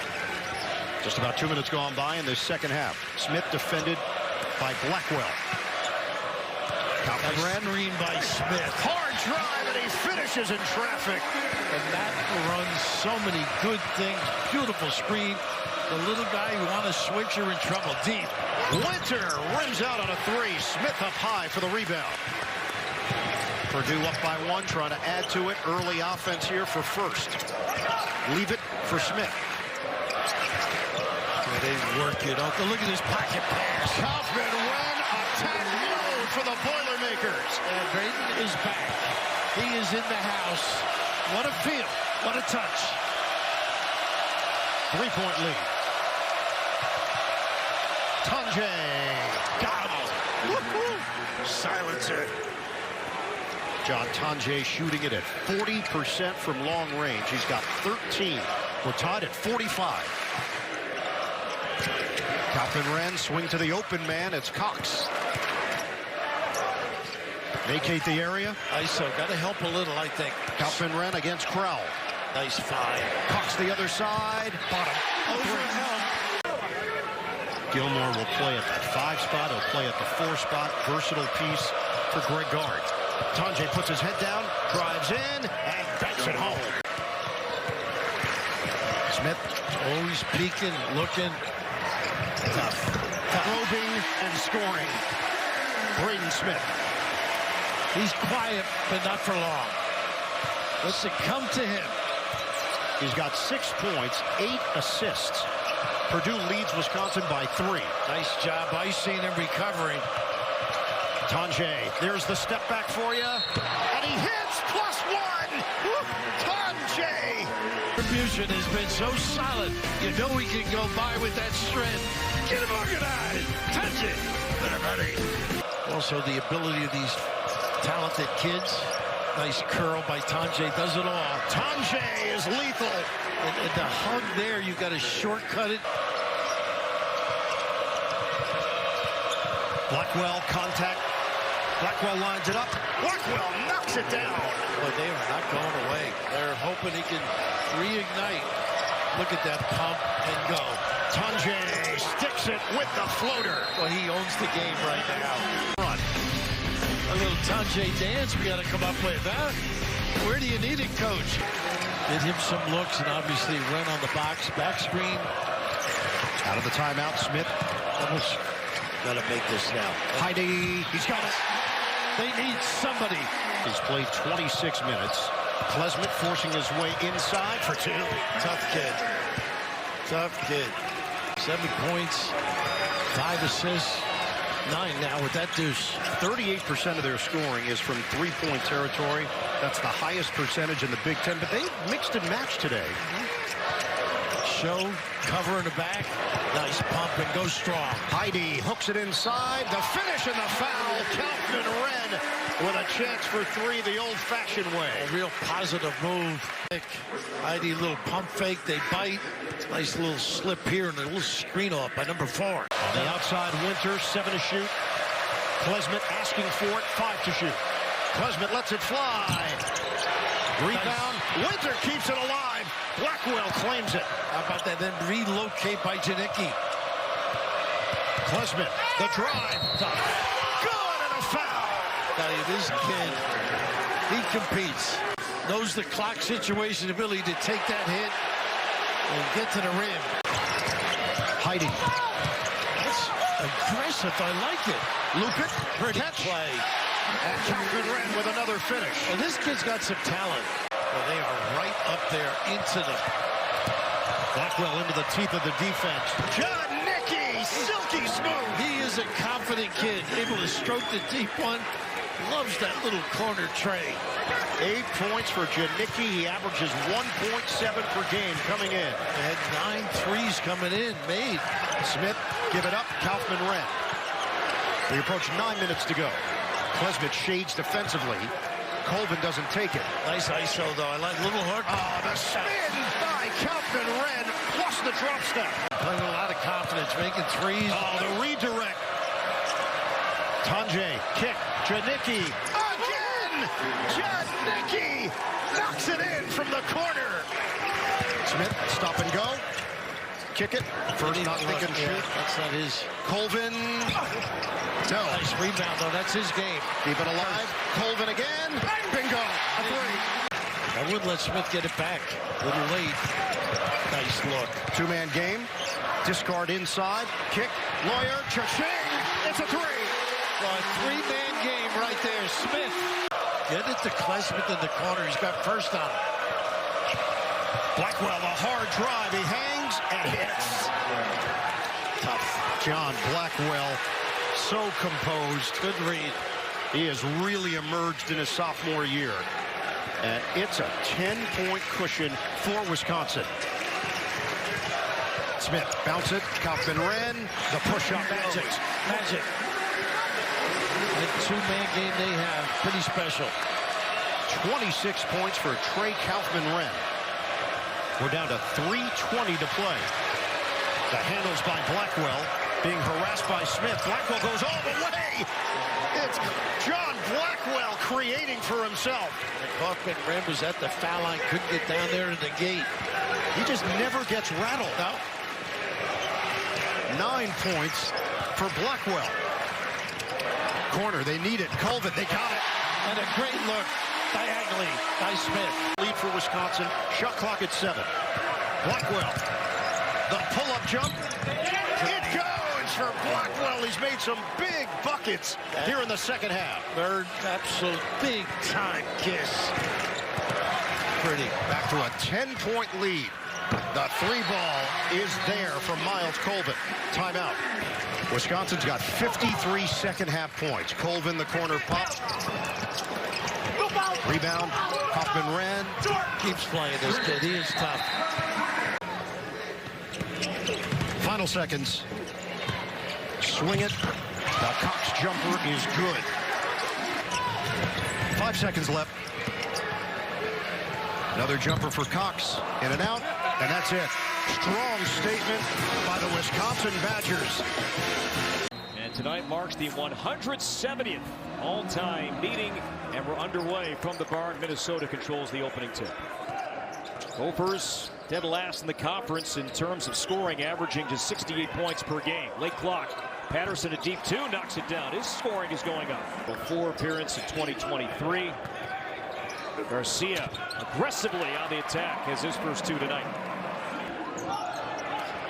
Just about 2 minutes gone by in this second half. Smith defended by Blackwell. Nice screen by Smith. Hard drive, and he finishes in traffic. And that runs so many good things. Beautiful screen. The little guy who want to switch, you're in trouble. Deep. Winter rims out on a 3. Smith up high for the rebound. Purdue up by 1, trying to add to it. Early offense here for first. Leave it for Smith. And they work it up. Look at this pocket pass. Kaufman-Wren attack mode for the Boilermakers. And Brayton is back. He is in the house. What a feel. What a touch. 3-point lead. Tunjay. Got him. Silencer. John Tonje shooting it at 40% from long range. He's got 13. We're tied at 45. Kaufman-Renn swing to the open man. It's Cox. Vacate the area. ISO got to help a little, I think. Kaufman-Renn against Crowell. Nice five. Cox the other side. Bottom. Over and help. Gilmore will play at that 5 spot. He'll play at the 4 spot. Versatile piece for Greg Gard. Tonje puts his head down, drives in, and banks it home. Smith Always peeking, looking. Tough. probing and scoring. Braden Smith. He's quiet, but not for long. Let's it come to him. He's got 6 points, 8 assists. Purdue leads Wisconsin by 3. Nice job icing and recovering. Tonje, there's the step back for you. And he hits +1. Tonje. Distribution has been so solid. You know he can go by with that strength. Get him organized. Touch it. Also the ability of these talented kids. Nice curl by Tonje. Does it all. Tonje is lethal. And the hug there, you got to shortcut it. Blackwell contact. Blackwell lines it up. Blackwell knocks it down. But they are not going away. They're hoping he can reignite. Look at that pump and go. Tonje sticks it with the floater. Well, he owns the game right now. Run. A little Tonje dance we got to come up with, huh? Where do you need it, coach? Did him some looks and obviously ran on the box. Back screen. Out of the timeout, Smith. Almost got to make this now. Heidi, he's got it. They need somebody. He's played 26 minutes. Klesmit forcing his way inside for 2. Tough kid. Tough kid. 7 points, 5 assists, 9 now with that deuce. 38% of their scoring is from 3-point territory. That's the highest percentage in the Big Ten, but they mixed and matched today. Show, cover in the back. Nice pump and go strong. Heidi hooks it inside. The finish and the foul. Kaufman-Renn with a chance for 3 the old-fashioned way. A real positive move. Heidi, little pump fake. They bite. Nice little slip here and a little screen off by number 4. On the outside, Winter, 7 to shoot. Klesmit asking for it, 5 to shoot. Klesmit lets it fly. Rebound. Nice. Winter keeps it alive. Blackwell claims it. How about that? Then relocate by Janicki. Klesmit, the drive. Good, and a foul. Tell you, this kid, he competes. Knows the clock situation, ability to take that hit and get to the rim. Heidi. That's aggressive. I like it. Loop it. Pretty catch. Play. And Kaufman-Renn with another finish. Well, this kid's got some talent. Well, they are right up there into the... Blackwell into the teeth of the defense. Janicki, silky smooth. He is a confident kid, able to stroke the deep one. Loves that little corner tray. 8 points for Janicki. He averages 1.7 per game coming in. They had 9 threes coming in, made. Smith, give it up. Kaufman-Renn. We approach 9 minutes to go. Klesmit shades defensively. Colvin doesn't take it. Nice ISO, though. I like little hook. Oh, the spin by Kaufman-Renn, plus the drop step. Playing with a lot of confidence, making threes. Oh, the redirect. Tonje, kick. Janicki, again! Janicki knocks it in from the corner. Smith, stop and go. Kick it. First not thinking shoot. That's not his. Colvin. No. Nice rebound, though. That's his game. Keep it alive. Colvin again. Bingo. A 3. I wouldn't let Smith get it back. A little late. Nice look. 2-man game. Discard inside. Kick. Lawyer. Cha-ching. It's a 3. Well, a 3-man game right there. Smith. Get it to Klesmit in the corner. He's got first on it. Blackwell, a hard drive. He hangs and hits. Tough. John Blackwell, so composed. Good read. He has really emerged in his sophomore year. And it's a 10-point cushion for Wisconsin. Smith, bounce it. Kaufman-Renn, the push-up. Magic. That 2-man game they have, pretty special. 26 points for Trey Kaufman-Wren. We're down to 3:20 to play. The handles by Blackwell, being harassed by Smith. Blackwell goes all the way. It's John Blackwell creating for himself. And Kaufman-Wren was at the foul line, couldn't get down there to the gate. He just never gets rattled. No. 9 points for Blackwell. Corner, they need it. Colvin, they got it. And a great look diagonally by Smith. Lead for Wisconsin. Shot clock at 7. Blackwell. The pull-up jump. It goes for Blackwell. He's made some big buckets here in the second half. Third absolute big-time kiss. Pretty. Back to a 10-point lead. The 3-ball is there from Miles Colvin. Timeout. Wisconsin's got 53 second-half points. Colvin, the corner pop. Rebound. Kaufman-Wren. Keeps playing this kid. He is tough. Final seconds. Swing it. The Cox jumper is good. 5 seconds left. Another jumper for Cox. In and out. And that's it. Strong statement by the Wisconsin Badgers. And tonight marks the 170th all-time meeting, and we're underway from the barn. Minnesota controls the opening tip. Gophers dead last in the conference in terms of scoring, averaging just 68 points per game. Late clock. Patterson at deep 2 knocks it down. His scoring is going up. 4 appearance in 2023. Garcia aggressively on the attack has his first 2 tonight.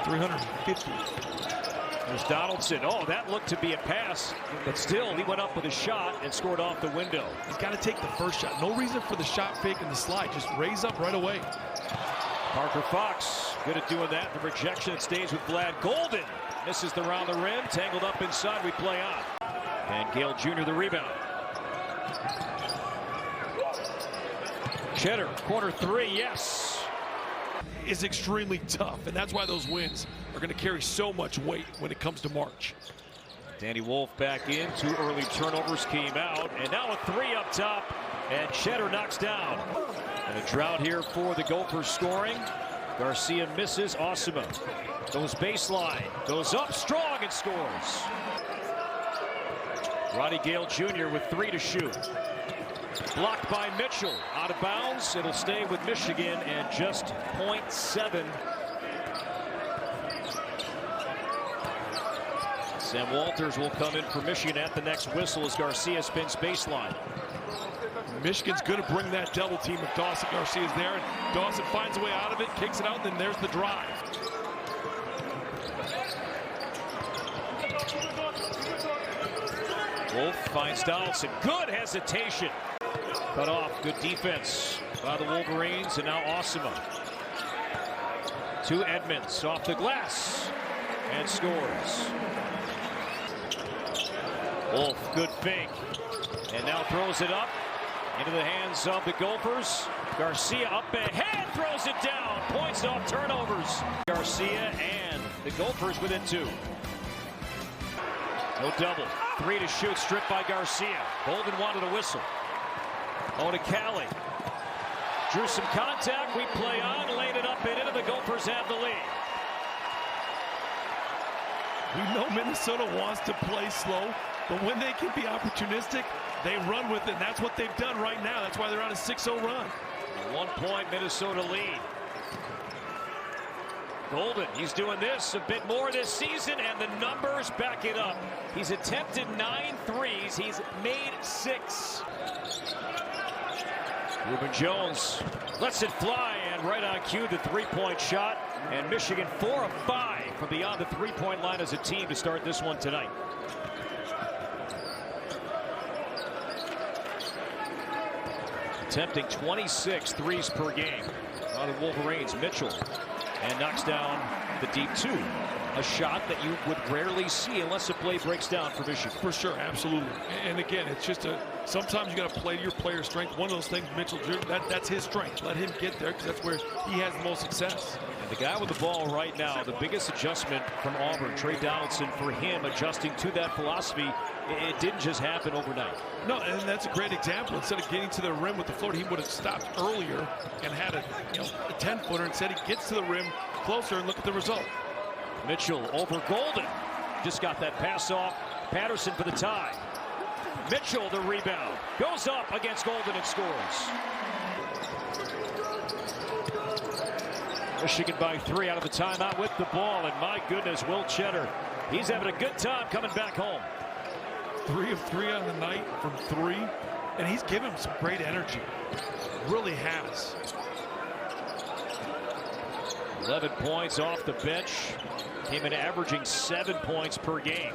350. There's Donaldson. Oh, that looked to be a pass, but still he went up with a shot and scored off the window. He's got to take the first shot. No reason for the shot fake and the slide. Just raise up right away. Parker Fox good at doing that. The rejection, it stays with Vlad. Golden misses the round the rim. Tangled up inside. We play on. And Gale Jr. the rebound. Cheddar, corner 3, yes. Is extremely tough, and that's why those wins are going to carry so much weight when it comes to March. Danny Wolf back in. 2 early turnovers came out, and now a 3 up top, and Cheddar knocks down. And a drought here for the Gophers scoring. Garcia misses. Osima goes baseline, goes up strong and scores. Roddy Gale Jr. with 3 to shoot. Blocked by Mitchell. Out of bounds. It'll stay with Michigan and just 0.7. Sam Walters will come in for Michigan at the next whistle as Garcia spins baseline. Michigan's going to bring that double team if Dawson Garcia is there. And Dawson finds a way out of it, kicks it out, and then there's the drive. Wolf finds Donaldson. Good hesitation. Cut off. Good defense by the Wolverines. And now Osima. To Edmonds. Off the glass. And scores. Wolf. Good fake. And now throws it up. Into the hands of the Gophers. Garcia up ahead. Throws it down. Points off turnovers. Garcia and the Gophers within 2. No double. 3 to shoot. Stripped by Garcia. Golden wanted a whistle. Onikali drew some contact. We play on. Laid it up and into. The Gophers have the lead. We know Minnesota wants to play slow, but when they can be opportunistic, they run with it. And that's what they've done right now. That's why they're on a 6-0 run. A 1-point Minnesota lead. Golden, he's doing this a bit more this season, and the numbers back it up. He's attempted 9 threes. He's made 6. Reuben Jones lets it fly, and right on cue, the 3-point shot. And Michigan 4 of 5 from beyond the 3-point line as a team to start this one tonight. Attempting 26 threes per game. Out of Wolverines, Mitchell. And knocks down the deep 2. a shot that you would rarely see unless a play breaks down for Michigan. For sure, absolutely. And again, it's just sometimes you got to play your player's strength. One of those things, Mitchell, that's his strength. Let him get there because that's where he has the most success. And the guy with the ball right now, the biggest adjustment from Auburn, Trey Donaldson, for him adjusting to that philosophy, it didn't just happen overnight. No, and that's a great example. Instead of getting to the rim with the floater, he would have stopped earlier and had a 10-footer. Instead, he gets to the rim closer, and look at the result. Mitchell over Golden. Just got that pass off. Patterson for the tie. Mitchell the rebound. Goes up against Golden and scores. Michigan by 3 out of the timeout with the ball. And my goodness, Will Cheddar, he's having a good time coming back home. 3 of 3 on the night from 3. And he's given him some great energy. Really has. 11 points off the bench. Came in averaging 7 points per game.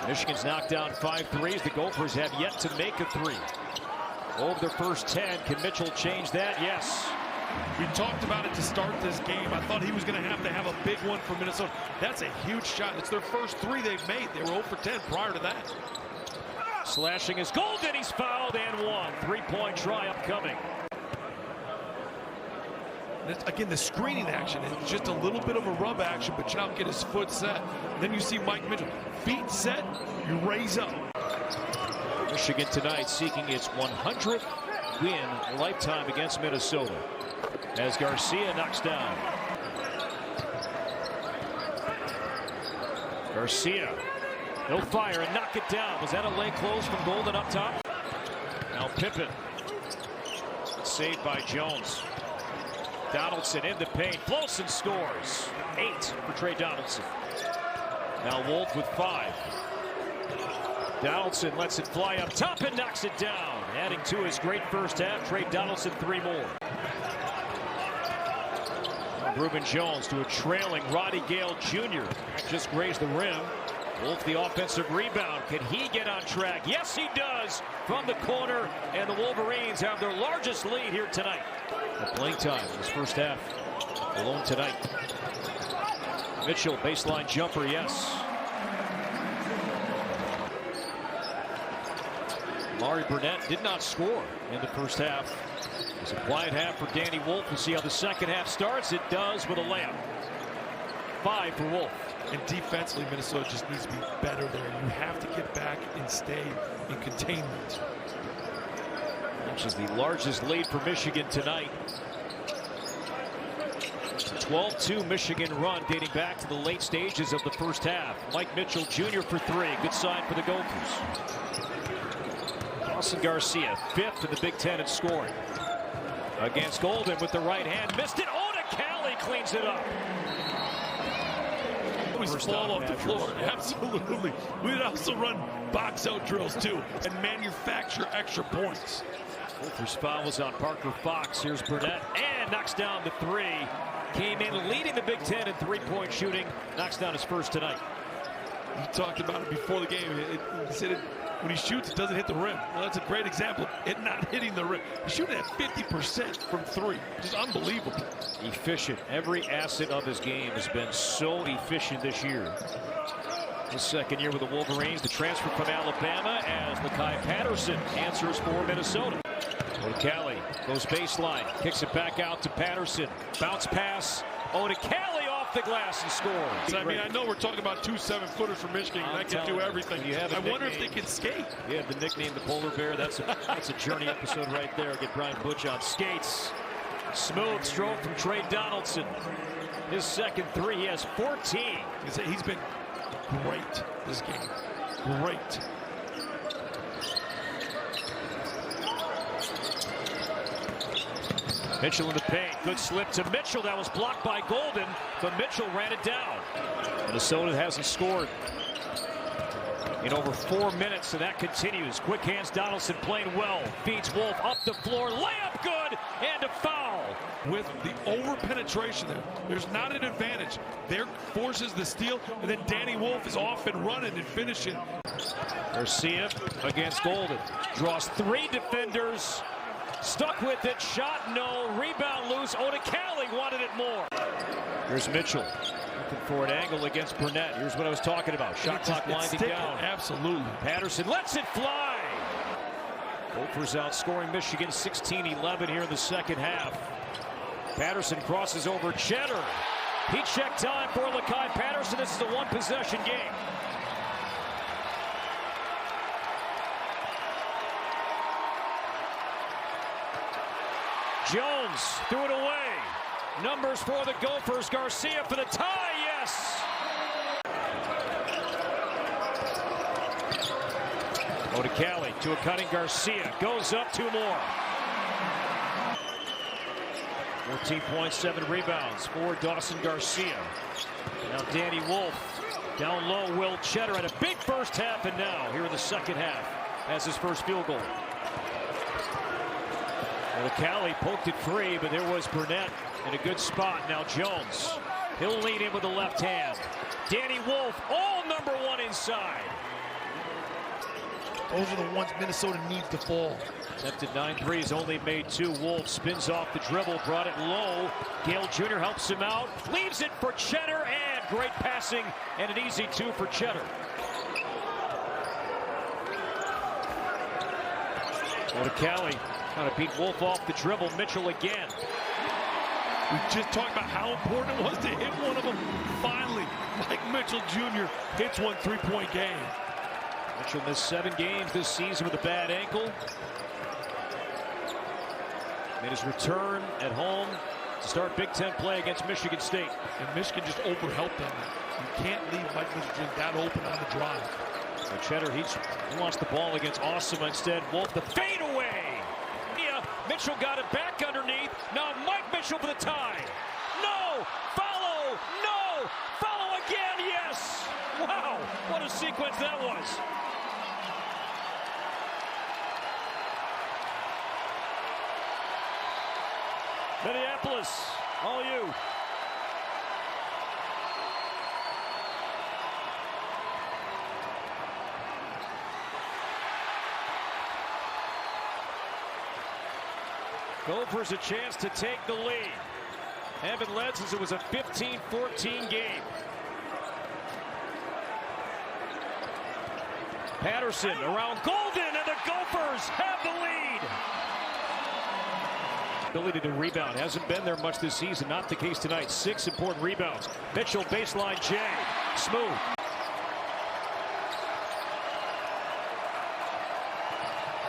Michigan's knocked down 5 threes. The Gophers have yet to make a 3. Over their first 10. Can Mitchell change that? Yes. We talked about it to start this game. I thought he was going to have a big one for Minnesota. That's a huge shot. It's their first 3 they've made. They were 0 for 10 prior to that. Slashing is Golden. He's fouled and one. 3-point try upcoming. Again, the screening action is just a little bit of a rub action, but Chow get his foot set. And then you see Mike Mitchell, feet set, you raise up. Michigan tonight seeking its 100th win lifetime against Minnesota. As Garcia knocks down. Garcia, no fire and knock it down. Was that a leg close from Golden up top? Now Pippen. Saved by Jones. Donaldson in the paint, floats and scores. 8 for Trey Donaldson. Now Wolf with 5. Donaldson lets it fly up top and knocks it down. Adding to his great first half, Trey Donaldson 3 more. Reuben Jones to a trailing Roddy Gale Jr. Just grazed the rim. Wolf the offensive rebound. Can he get on track? Yes, he does from the corner. And the Wolverines have their largest lead here tonight. The playing time in this first half alone tonight. Mitchell, baseline jumper, yes. Laurie Burnett did not score in the first half. It was a quiet half for Danny Wolf. We'll see how the second half starts. It does with a layup. 5 for Wolf. And defensively, Minnesota just needs to be better there. You have to get back and stay in containment. Which is the largest lead for Michigan tonight. It's a 12-2 Michigan run dating back to the late stages of the first half. Mike Mitchell Jr. for 3. Good sign for the Gophers. Dawson Garcia, 5th in the Big Ten in scoring. Against Golden with the right hand. Missed it. Oda Cali cleans it up. Always fall off the floor. Absolutely. We'd also run box-out drills, too, and manufacture extra points. Wolfer's foul was on Parker Fox. Here's Burnett and knocks down the 3. Came in leading the Big Ten in 3-point shooting. Knocks down his first tonight. You talked about it before the game. He said when he shoots, it doesn't hit the rim. Well, that's a great example. It not hitting the rim. He's shooting at 50% from 3. Just unbelievable. Efficient. Every asset of his game has been so efficient this year. His second year with the Wolverines, the transfer from Alabama, as Lakai Patterson answers for Minnesota. Odekale goes baseline, kicks it back out to Patterson. Bounce pass. Odekale off the glass and scores. I mean, I know we're talking about 2 7-footers from Michigan that can do everything. I wonder if they can skate. You have the nickname the Polar Bear. That's a Journey episode right there. Get Brian Butch on skates. Smooth stroke from Trey Donaldson. His second 3. He has 14. He's been great this game. Great. Mitchell in the paint. Good slip to Mitchell. That was blocked by Golden, but Mitchell ran it down. Minnesota hasn't scored in over 4 minutes, and that continues. Quick hands, Donaldson playing well. Feeds Wolf up the floor. Layup good, and a foul. With the over-penetration there, there's not an advantage. There forces the steal, and then Danny Wolf is off and running and finishing. Garcia against Golden. Draws 3 defenders. Stuck with it. Shot no. Rebound loose. Odekale wanted it more. Here's Mitchell. Looking for an angle against Burnett. Here's what I was talking about. Shot clock winding down. Absolutely. Patterson lets it fly. Gophers outscoring Michigan 16-11 here in the second half. Patterson crosses over Cheddar. He checked time for Lakai Patterson. This is a one-possession game. Jones threw it away. Numbers for the Gophers. Garcia for the tie. Yes. Odicali to a cutting Garcia. Goes up 2 more. 14 points, 7 rebounds for Dawson Garcia. Now Danny Wolf down low. Will Cheddar had a big first half, and now here in the second half has his first field goal. Odicali poked it free, but there was Burnett in a good spot. Now Jones. He'll lead in with the left hand. Danny Wolf, all #1 inside. Those are the ones Minnesota needs to fall. Attempted 9 threes, only made 2. Wolf spins off the dribble, brought it low. Gale Jr. helps him out, leaves it for Cheddar, and great passing, and an easy 2 for Cheddar. Odicali trying to beat Wolf off the dribble. Mitchell again. We just talked about how important it was to hit one of them. Finally, Mike Mitchell Jr. hits one 3-point game. Mitchell missed 7 games this season with a bad ankle. Made his return at home to start Big Ten play against Michigan State. And Michigan just overhelped them. You can't leave Mike Mitchell Jr. that open on the drive. So Cheddar, he wants the ball against Awesome instead. Wolf the fadeaway. Mitchell got it back underneath. Now Mike Mitchell for the tie. No! Follow! No! Follow again! Yes! Wow! What a sequence that was. Minneapolis, all you. Gophers a chance to take the lead. Haven't led since it was a 15-14 game. Patterson around Golden, and the Gophers have the lead. Ability to rebound hasn't been there much this season. Not the case tonight. 6 important rebounds. Mitchell baseline J. Smooth.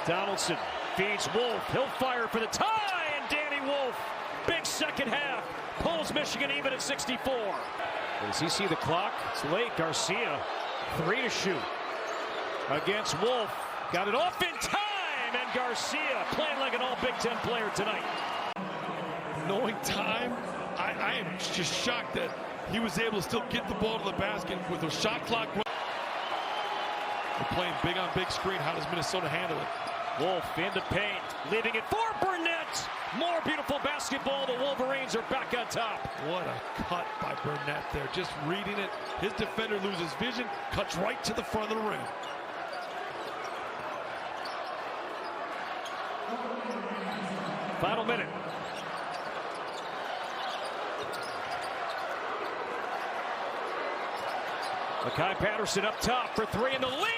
Donaldson feeds Wolf. He'll fire for the tie, and Danny Wolf, big second half, pulls Michigan even at 64. Does he see the clock? It's late. Garcia, 3 to shoot against Wolf. Got it off in time, and Garcia playing like an all Big Ten player tonight. Knowing time, I am just shocked that he was able to still get the ball to the basket with a shot clock. They're playing big on big screen. How does Minnesota handle it? Wolf in the paint, leaving it for Burnett. More beautiful basketball. The Wolverines are back on top. What a cut by Burnett there. Just reading it. His defender loses vision, cuts right to the front of the rim. Final minute. Lakai Patterson up top for 3 in the lead.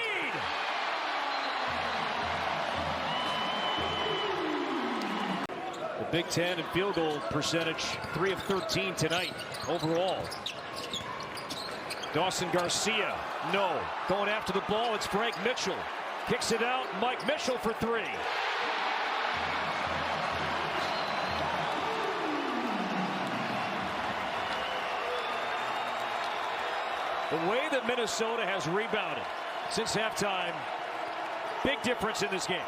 The Big Ten in field goal percentage, 3 of 13 tonight overall. Dawson Garcia, no. Going after the ball, it's Frank Mitchell. Kicks it out, Mike Mitchell for 3. The way that Minnesota has rebounded since halftime, big difference in this game.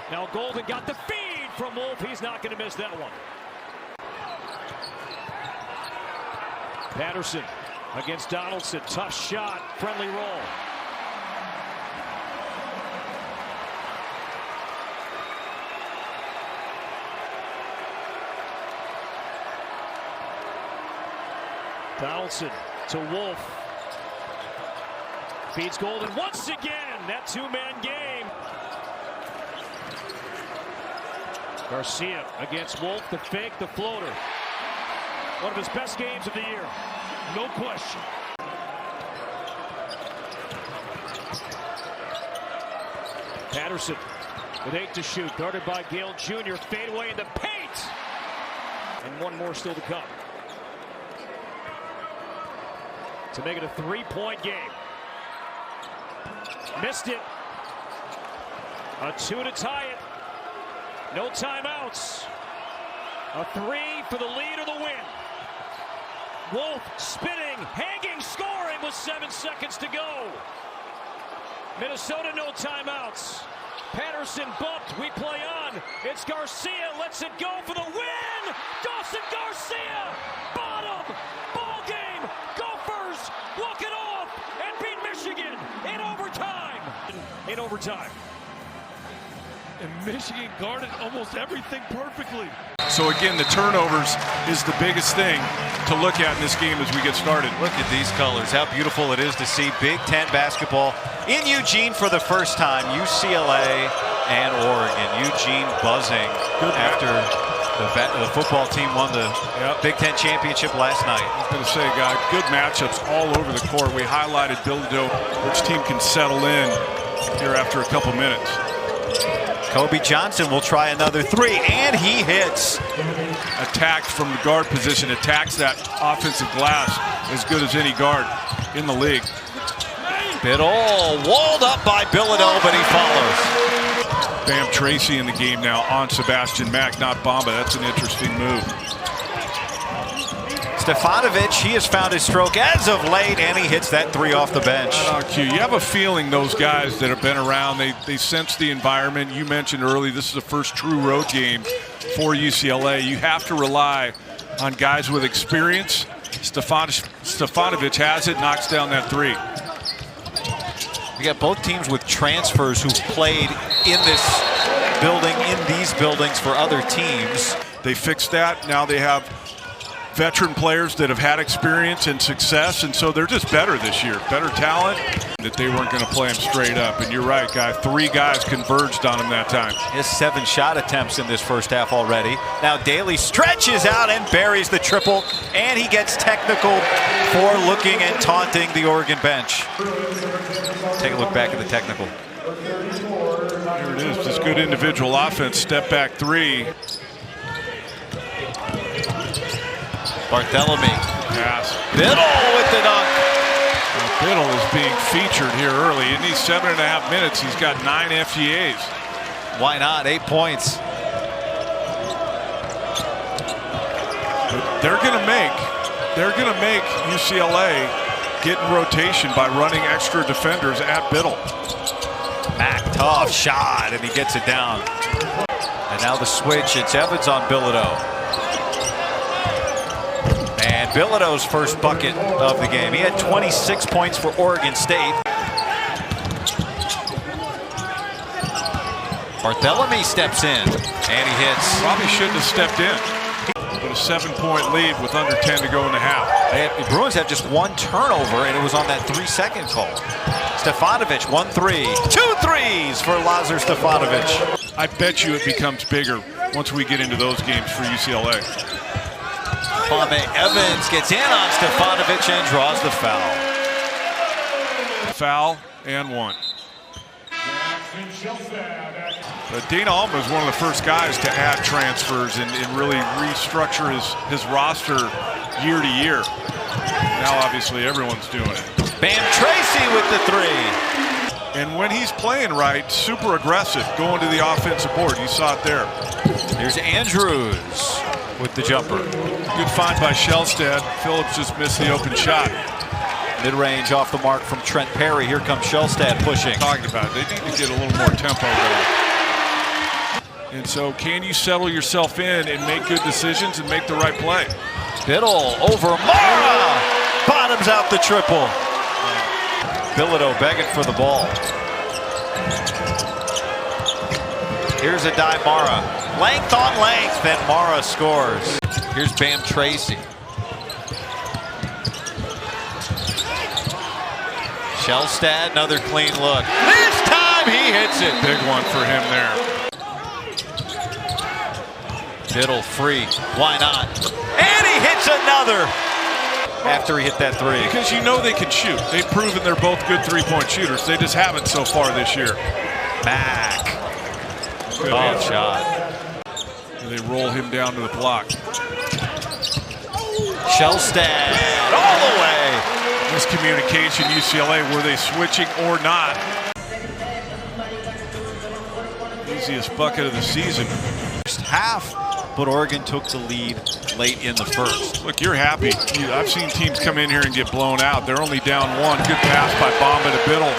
Now Golden got the feed from Wolf. He's not going to miss that one. Patterson against Donaldson. Tough shot. Friendly roll. Donaldson to Wolf. Feeds Golden once again. That 2-man game. Garcia against Wolf. The fake, the floater. One of his best games of the year. No question. Patterson with 8 to shoot, guarded by Gale Jr. Fadeaway in the paint. And one more still to come. To make it a 3-point game. Missed it. A 2 to tie it. No timeouts. A 3 for the lead or the win. Wolf spinning, hanging, scoring with 7 seconds to go. Minnesota, no timeouts. Patterson bumped. We play on. It's Garcia. Lets it go for the win. Dawson Garcia. Bottom. Ball game. Gophers walk it off and beat Michigan in overtime. In overtime. And Michigan guarded almost everything perfectly. So again, the turnovers is the biggest thing to look at in this game as we get started. Look at these colors. How beautiful it is to see Big Ten basketball in Eugene for the first time. UCLA and Oregon. Eugene buzzing after the football team won the Big Ten championship last night. I was going to say, guys, good matchups all over the court. We highlighted Purdue, which team can settle in here after a couple minutes. Kobe Johnson will try another 3, and he hits. Attacked from the guard position, attacks that offensive glass as good as any guard in the league. Biddle walled up by Bilodeau, but he follows. Bam Tracy in the game now on Sebastian Mack, not Bamba. That's an interesting move. Stefanovic, he has found his stroke as of late, and he hits that 3 off the bench. You have a feeling those guys that have been around, they sense the environment. You mentioned early, this is the first true road game for UCLA. You have to rely on guys with experience. Stefanovic has it, knocks down that 3. We got both teams with transfers who've played in this building, in these buildings for other teams. They fixed that. Now they have veteran players that have had experience and success, and so they're just better this year. Better talent, that they weren't going to play him straight up. And you're right, guy. 3 guys converged on him that time. He has 7 shot attempts in this first half already. Now Daly stretches out and buries the triple, and he gets technical for looking and taunting the Oregon bench. Take a look back at the technical. Here it is, just good individual offense. Step back 3. Barthelemy. Pass. Biddle with the dunk. Biddle is being featured here early. In these 7.5 minutes, he's got 9 FGAs. Why not? 8 points. But they're gonna make UCLA get in rotation by running extra defenders at Biddle. Mack, tough shot, and he gets it down. And now the switch. It's Evans on Bilodeau. And Bilodeau's first bucket of the game. He had 26 points for Oregon State. Barthelemy steps in, and he hits. Probably shouldn't have stepped in. But a 7-point lead with under 10 to go in the half. The Bruins have just 1 turnover, and it was on that 3-second call. Stefanovic, 1 3. 2 threes for Lazar Stefanovic. I bet you it becomes bigger once we get into those games for UCLA. Kwame Evans gets in on Stefanovic and draws the foul. Foul and 1. But Dana Altman is one of the first guys to add transfers and really restructure his roster year to year. Now obviously everyone's doing it. Bam Tracy with the 3. And when he's playing right, super aggressive, going to the offensive board. You saw it there. Here's Andrews with the jumper. Good find by Shellstead. Phillips just missed the open shot. Mid-range off the mark from Trent Perry. Here comes Shellstead pushing. Talking about it. They need to get a little more tempo going. And so can you settle yourself in and make good decisions and make the right play? Biddle over Mara. Bottoms out the triple. Bilodeau begging for the ball. Here's a dive, Mara. Length on length, then Mara scores. Here's Bam Tracy. Shellstead, another clean look. This time he hits it. Big one for him there. Biddle free. Why not? And he hits another. after he hit that three. Because you know they can shoot. They've proven they're both good three-point shooters. They just haven't so far this year. Mack. Good shot. And they roll him down to the block. Shellstad all the way. Miscommunication, UCLA. Were they switching or not? Easiest bucket of the season. First half, but Oregon took the lead late in the first. Look, you're happy. I've seen teams come in here and get blown out. They're only down one. Good pass by Bamba to Biddle.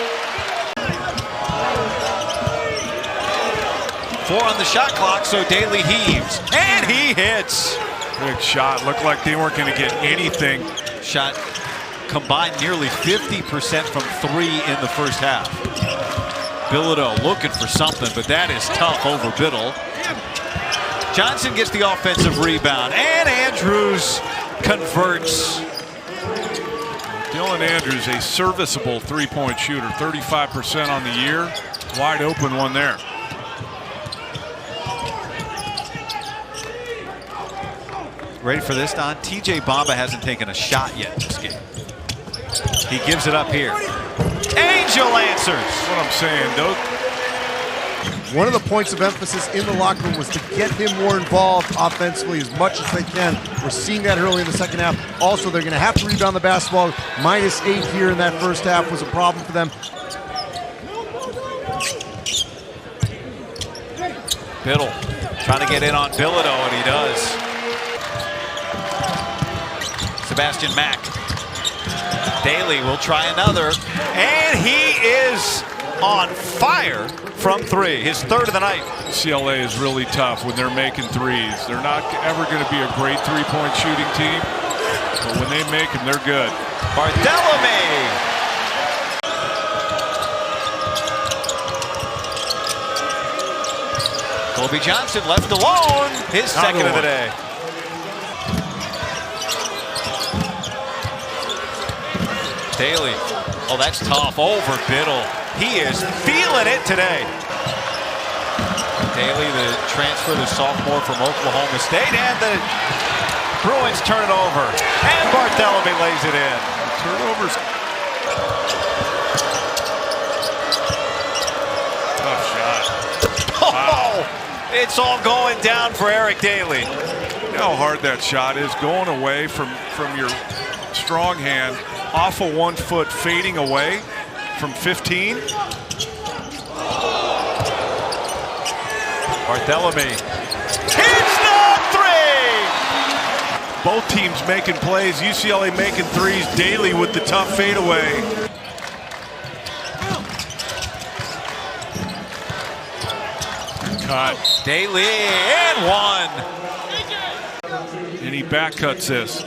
4 on the shot clock, so Daly heaves, and he hits. Big shot. Looked like they weren't going to get anything. Shot combined nearly 50% from 3 in the first half. Bilodeau looking for something, but that is tough over Biddle. Johnson gets the offensive rebound, and Andrews converts. Dylan Andrews, a serviceable three-point shooter, 35% on the year. Wide open one there. Ready for this, Don? TJ Bamba hasn't taken a shot yet in this game. He gives it up here. Angel answers. That's what I'm saying. One of the points of emphasis in the locker room was to get him more involved offensively as much as they can. We're seeing that early in the second half. Also, they're going to have to rebound the basketball. -8 here in that first half was a problem for them. Biddle trying to get in on Bilodeau, and he does. Sebastian Mack. Daly will try another, and he is on fire from 3, his 3rd of the night. UCLA is really tough when they're making threes. They're not ever going to be a great three-point shooting team, but when they make them, they're good. Barthelemy. Kobe Johnson left alone, his second of the day. Daly, oh, that's tough over Biddle. He is feeling it today. Daly, the transfer, the sophomore from Oklahoma State, and the Bruins turn it over. And Barthelemy lays it in. Turnovers. Tough shot. Wow. It's all going down for Eric Daly. You know how hard that shot is, going away from your strong hand, off of 1 foot, fading away from 15. Barthelemy hits the 3! Both teams making plays. UCLA making threes. Daly with the tough fadeaway. Cut. Daly and 1. And he back cuts this.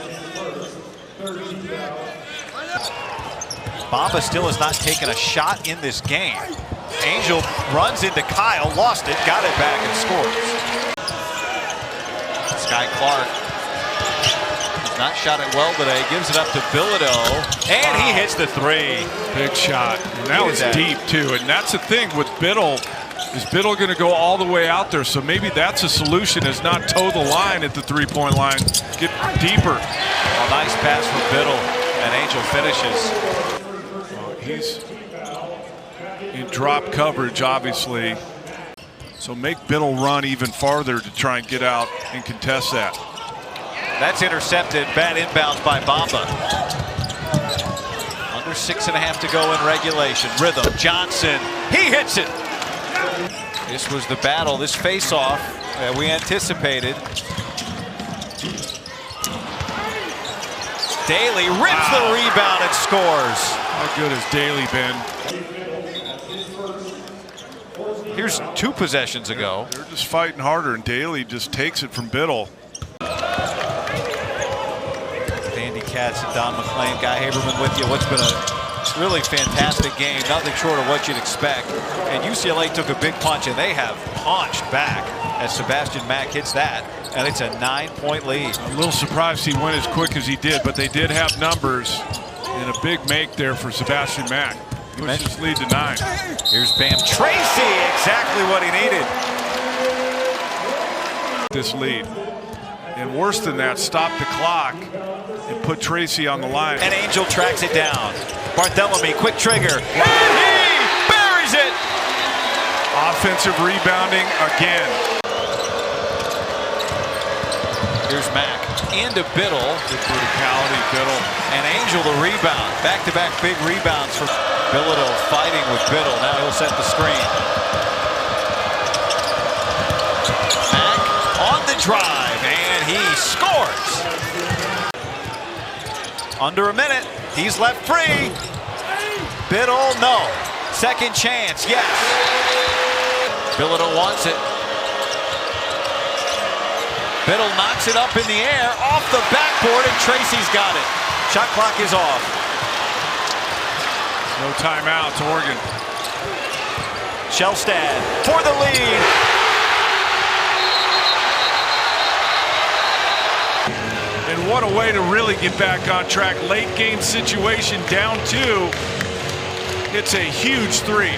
Bamba still has not taken a shot in this game. Angel runs into Kyle, lost it, got it back and scores. Sky Clark has not shot it well today, gives it up to Bilodeau, and he hits the 3. Big shot. And that was deep too. And that's the thing with Biddle. Is Biddle going to go all the way out there? So maybe that's a solution, is not toe the line at the three-point line. Get deeper. A nice pass from Biddle, and Angel finishes. He's in drop coverage, obviously. So make Biddle run even farther to try and get out and contest that. That's intercepted. Bad inbounds by Bamba. Under 6.5 to go in regulation. Rhythm. Johnson. He hits it. This was the battle, this face-off that we anticipated. Daly rips the rebound and scores. How good has Daly been? Here's 2 possessions ago. They're just fighting harder, and Daly just takes it from Biddle. Andy Katz and Don McClain, Guy Haberman with you. What's been a really fantastic game, nothing short of what you'd expect. And UCLA took a big punch, and they have punched back as Sebastian Mack hits that, and it's a 9-point lead. A little surprised he went as quick as he did, but they did have numbers, and a big make there for Sebastian Mack. Push this lead to 9. Here's Bam Tracy, exactly what he needed. This lead. And worse than that, stop the clock and put Tracy on the line. And Angel tracks it down. Bartholomew, quick trigger, and he buries it. Offensive rebounding again. Here's Mack into Biddle. Good verticality, Biddle. And Angel the rebound. Back-to-back big rebounds for Biddle fighting with Biddle. Now he'll set the screen. Mack on the drive, and he scores. Under a minute. He's left free. Biddle, no. Second chance, yes. Biddle wants it. Biddle knocks it up in the air, off the backboard, and Tracy's got it. Shot clock is off. No timeouts, Oregon. Shellstad for the lead. And what a way to really get back on track. Late game situation, down 2. It's a huge 3.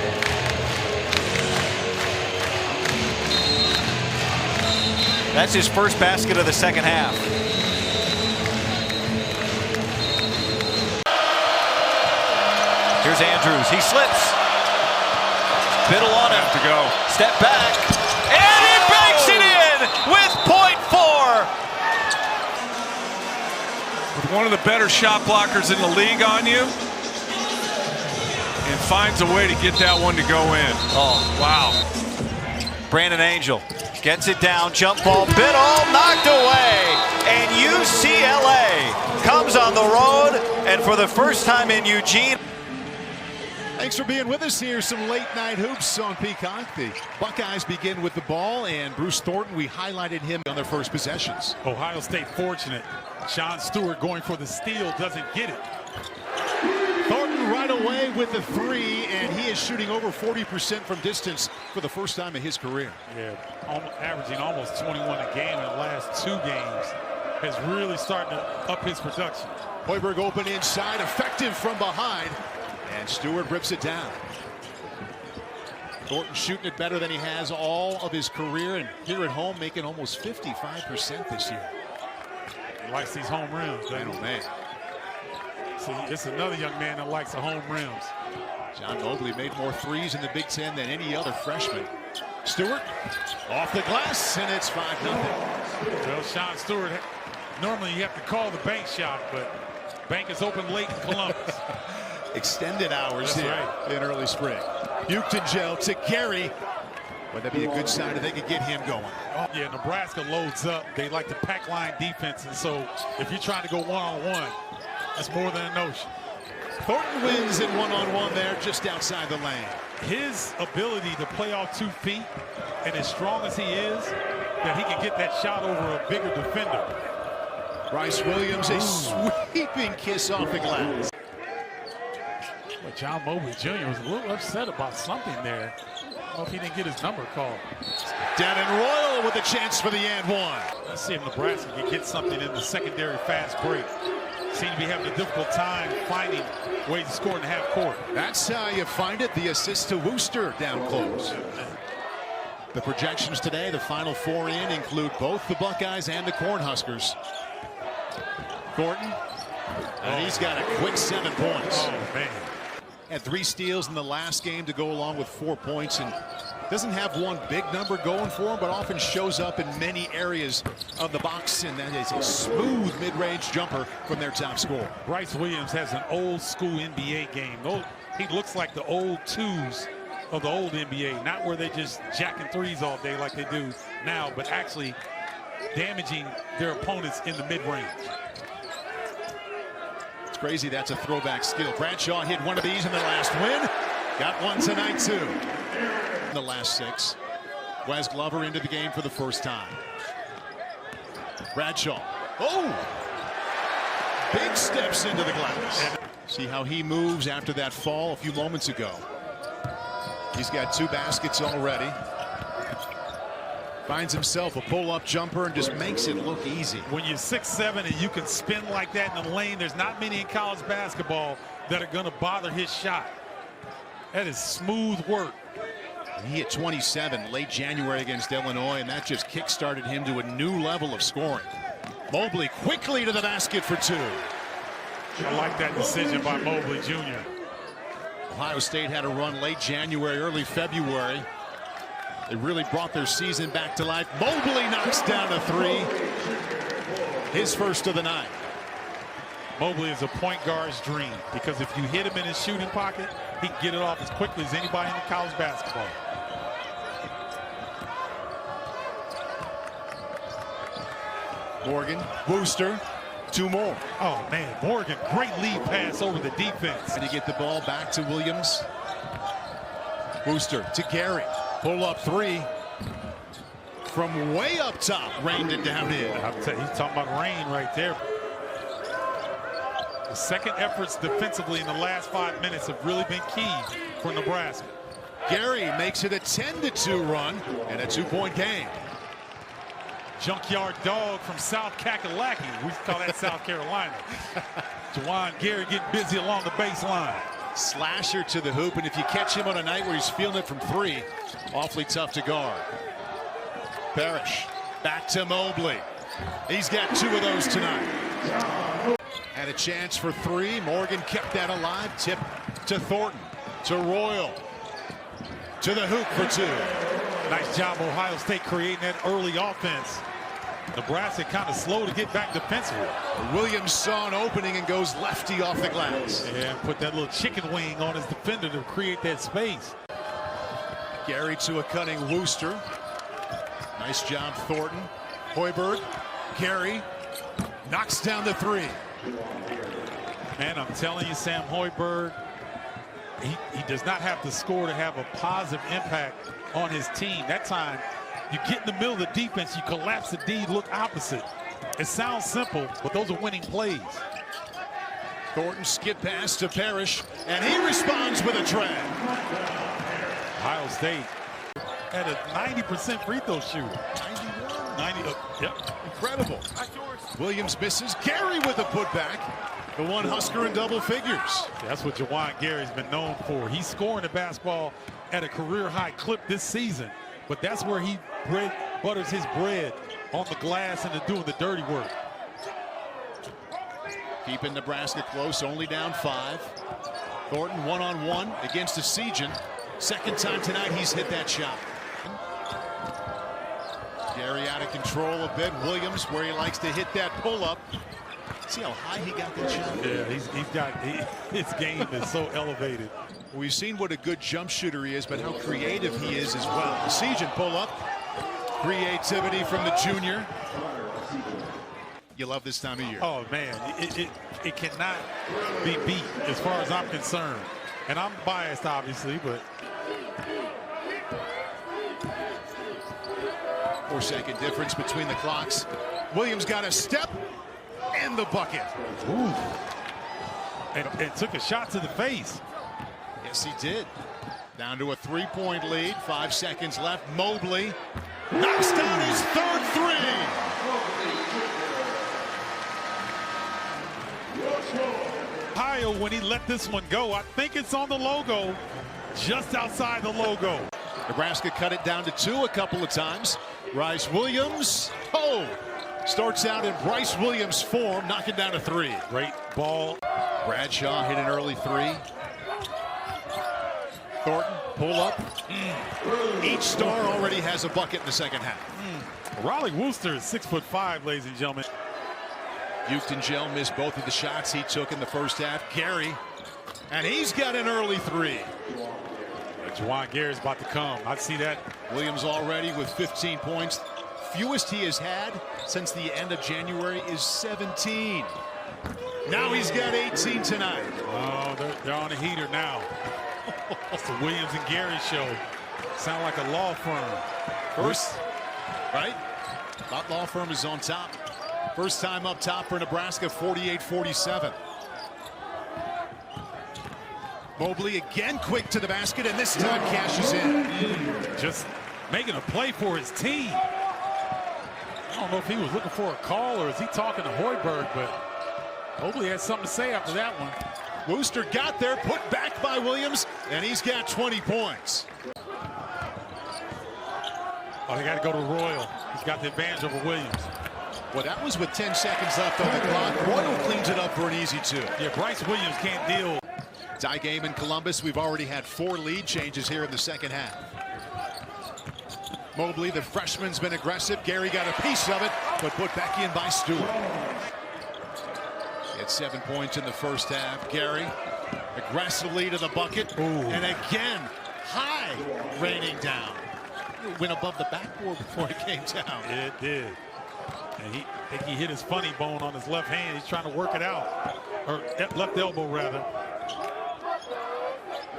That's his first basket of the second half. Here's Andrews. He slips. Biddle on him. To go. Step back. And he banks it in with .4. With one of the better shot blockers in the league on you. And finds a way to get that one to go in. Oh, wow. Brandon Angel gets it down. Jump ball. Biddle knocked away. And UCLA comes on the road. And for the first time in Eugene. Thanks for being with us here. Some late night hoops on Peacock. The Buckeyes begin with the ball, and Bruce Thornton, we highlighted him on their first possessions. Ohio State fortunate. Sean Stewart going for the steal, doesn't get it. Thornton right away with the 3, and he is shooting over 40% from distance for the first time in his career. Yeah, averaging almost 21 a game in the last 2 games. Has really started to up his production. Hoiberg open inside, effective from behind. And Stewart rips it down. Thornton shooting it better than he has all of his career, and here at home making almost 55% this year. He likes these home rims, man. Oh, man. See, it's another young man that likes the home rims. John Mobley made more threes in the Big Ten than any other freshman. Stewart off the glass, and it's 5-0. Well, Sean Stewart, normally you have to call the bank shot, but bank is open late in Columbus. Extended hours here in early spring. Buchtenjel to Gary. Would that be a good sign if they could get him going? Oh, yeah, Nebraska loads up. They like to pack line defense, and so if you're trying to go one-on-one, that's more than a notion. Thornton wins in one-on-one there just outside the lane. His ability to play off 2 feet, and as strong as he is, that he can get that shot over a bigger defender. Bryce Williams, a sweeping kiss off the glass. But John Mobley Jr. was a little upset about something there. I don't know if he didn't get his number called. Down in Royal with a chance for the and 1. Let's see if Nebraska can get something in the secondary fast break. Seem to be having a difficult time finding ways to score in the half court. That's how you find it. The assist to Wooster down close. The projections today, the final 4 in, include both the Buckeyes and the Cornhuskers. Thornton, and he's got a quick 7 points. Oh, man. Had 3 steals in the last game to go along with 4 points, and doesn't have one big number going for him, but often shows up in many areas of the box, and that is a smooth mid-range jumper from their top scorer. Bryce Williams has an old school NBA game. He looks like the old 2s of the old NBA, not where they just jacking 3s all day like they do now, but actually damaging their opponents in the mid-range. It's crazy that's a throwback skill. Bradshaw hit one of these in their last win. Got one tonight too. In the last 6. Wes Glover into the game for the first time. Bradshaw. Oh! Big steps into the glass. See how he moves after that fall a few moments ago. He's got 2 baskets already. Finds himself a pull-up jumper and just makes it look easy. When you're 6'7" and you can spin like that in the lane, there's not many in college basketball that are going to bother his shot. That is smooth work. He hit 27 late January against Illinois, and that just kick-started him to a new level of scoring. Mobley quickly to the basket for two. I like that decision by Mobley Jr. Ohio State had a run late January, early February. They really brought their season back to life. Mobley knocks down a three. His first of the night. Mobley is a point guard's dream because if you hit him in his shooting pocket, he can get it off as quickly as anybody in the college basketball. Morgan, Wooster, two more. Oh, man, Morgan, great lead pass over the defense. And you get the ball back to Williams. Wooster to Gary. Pull up three. From way up top, rained it down in. He's talking about rain right there. The second efforts defensively in the last 5 minutes have really been key for Nebraska. Gary makes it a 10-2 run and a 2-point game. Junkyard dog from South Kakalaki. We call that South Carolina. Juwan Gary getting busy along the baseline. Slasher to the hoop, and if you catch him on a night where he's feeling it from three, awfully tough to guard. Parrish back to Mobley. He's got two of those tonight. Had a chance for three. Morgan kept that alive. Tip to Thornton. To Royal. To the hoop for two. Nice job, Ohio State, creating that early offense. Nebraska kind of slow to get back defensively. Williams saw an opening and goes lefty off the glass. Yeah, put that little chicken wing on his defender to create that space. Gary to a cutting Wooster. Nice job, Thornton. Hoiberg. Gary knocks down the three. Man, I'm telling you, Sam Hoiberg, he does not have to score to have a positive impact on his team. That time, you get in the middle of the defense, you collapse the D, look opposite. It sounds simple, but those are winning plays. Thornton skip pass to Parrish, and he responds with a trap. Ohio State had a 90% free throw shooter. 90, yep. Incredible. Williams misses. Gary with a putback. The one Husker in double figures. That's what Juwan Gary's been known for. He's scoring the basketball at a career-high clip this season, but that's where he butters his bread on the glass and doing the dirty work. Keeping Nebraska close, only down 5. Thornton one-on-one against Esijan. Second time tonight he's hit that shot. Gary out of control a bit. Williams where he likes to hit that pull-up. See how high he got that shot? Yeah, his game is so elevated. We've seen what a good jump shooter he is, but how creative he is as well. Esijan pull-up. Creativity from the junior. You love this time of year. Oh, man, it cannot be beat as far as I'm concerned. And I'm biased, obviously, but 4-second difference between the clocks. Williams got a step and the bucket. Ooh. And took a shot to the face. Yes, he did. Down to a 3-point lead. 5 seconds left. Mobley knocks down his third three. Ohio, when he let this one go, I think it's on the logo, just outside the logo. Nebraska cut it down to 2 a couple of times. Bryce Williams, starts out in Bryce Williams form, knocking down a 3. Great ball. Bradshaw hit an early 3. Thornton, pull up. Each star already has a bucket in the second half. Raleigh Wooster is 6'5", ladies and gentlemen. Houston Gel missed both of the shots he took in the first half. Gary, and he's got an early 3. Juwan Gary's about to come. I see that. Williams already with 15 points. Fewest he has had since the end of January is 17. Now he's got 18 tonight. Oh, they're on the heater now. It's the Williams and Gary show. Sound like a law firm. First, right? That law firm is on top. First time up top for Nebraska, 48-47. Mobley again quick to the basket, and this time cashes in. Just making a play for his team. I don't know if he was looking for a call or is he talking to Hoiberg, but Mobley had something to say after that one. Wooster got there, put back by Williams, and he's got 20 points. Oh, they got to go to Royal. He's got the advantage over Williams. Well, that was with 10 seconds left on the clock. Royal cleans it up for an easy 2. Yeah, Bryce Williams can't deal. Tie game in Columbus. We've already had 4 lead changes here in the second half. Mobley, the freshman's been aggressive. Gary got a piece of it, but put back in by Stewart. At 7 points in the first half. Gary aggressively to the bucket. Ooh. And again, high raining down. Went above the backboard before it came down. It did. And I think he hit his funny bone on his left hand. He's trying to work it out. Or left elbow, rather.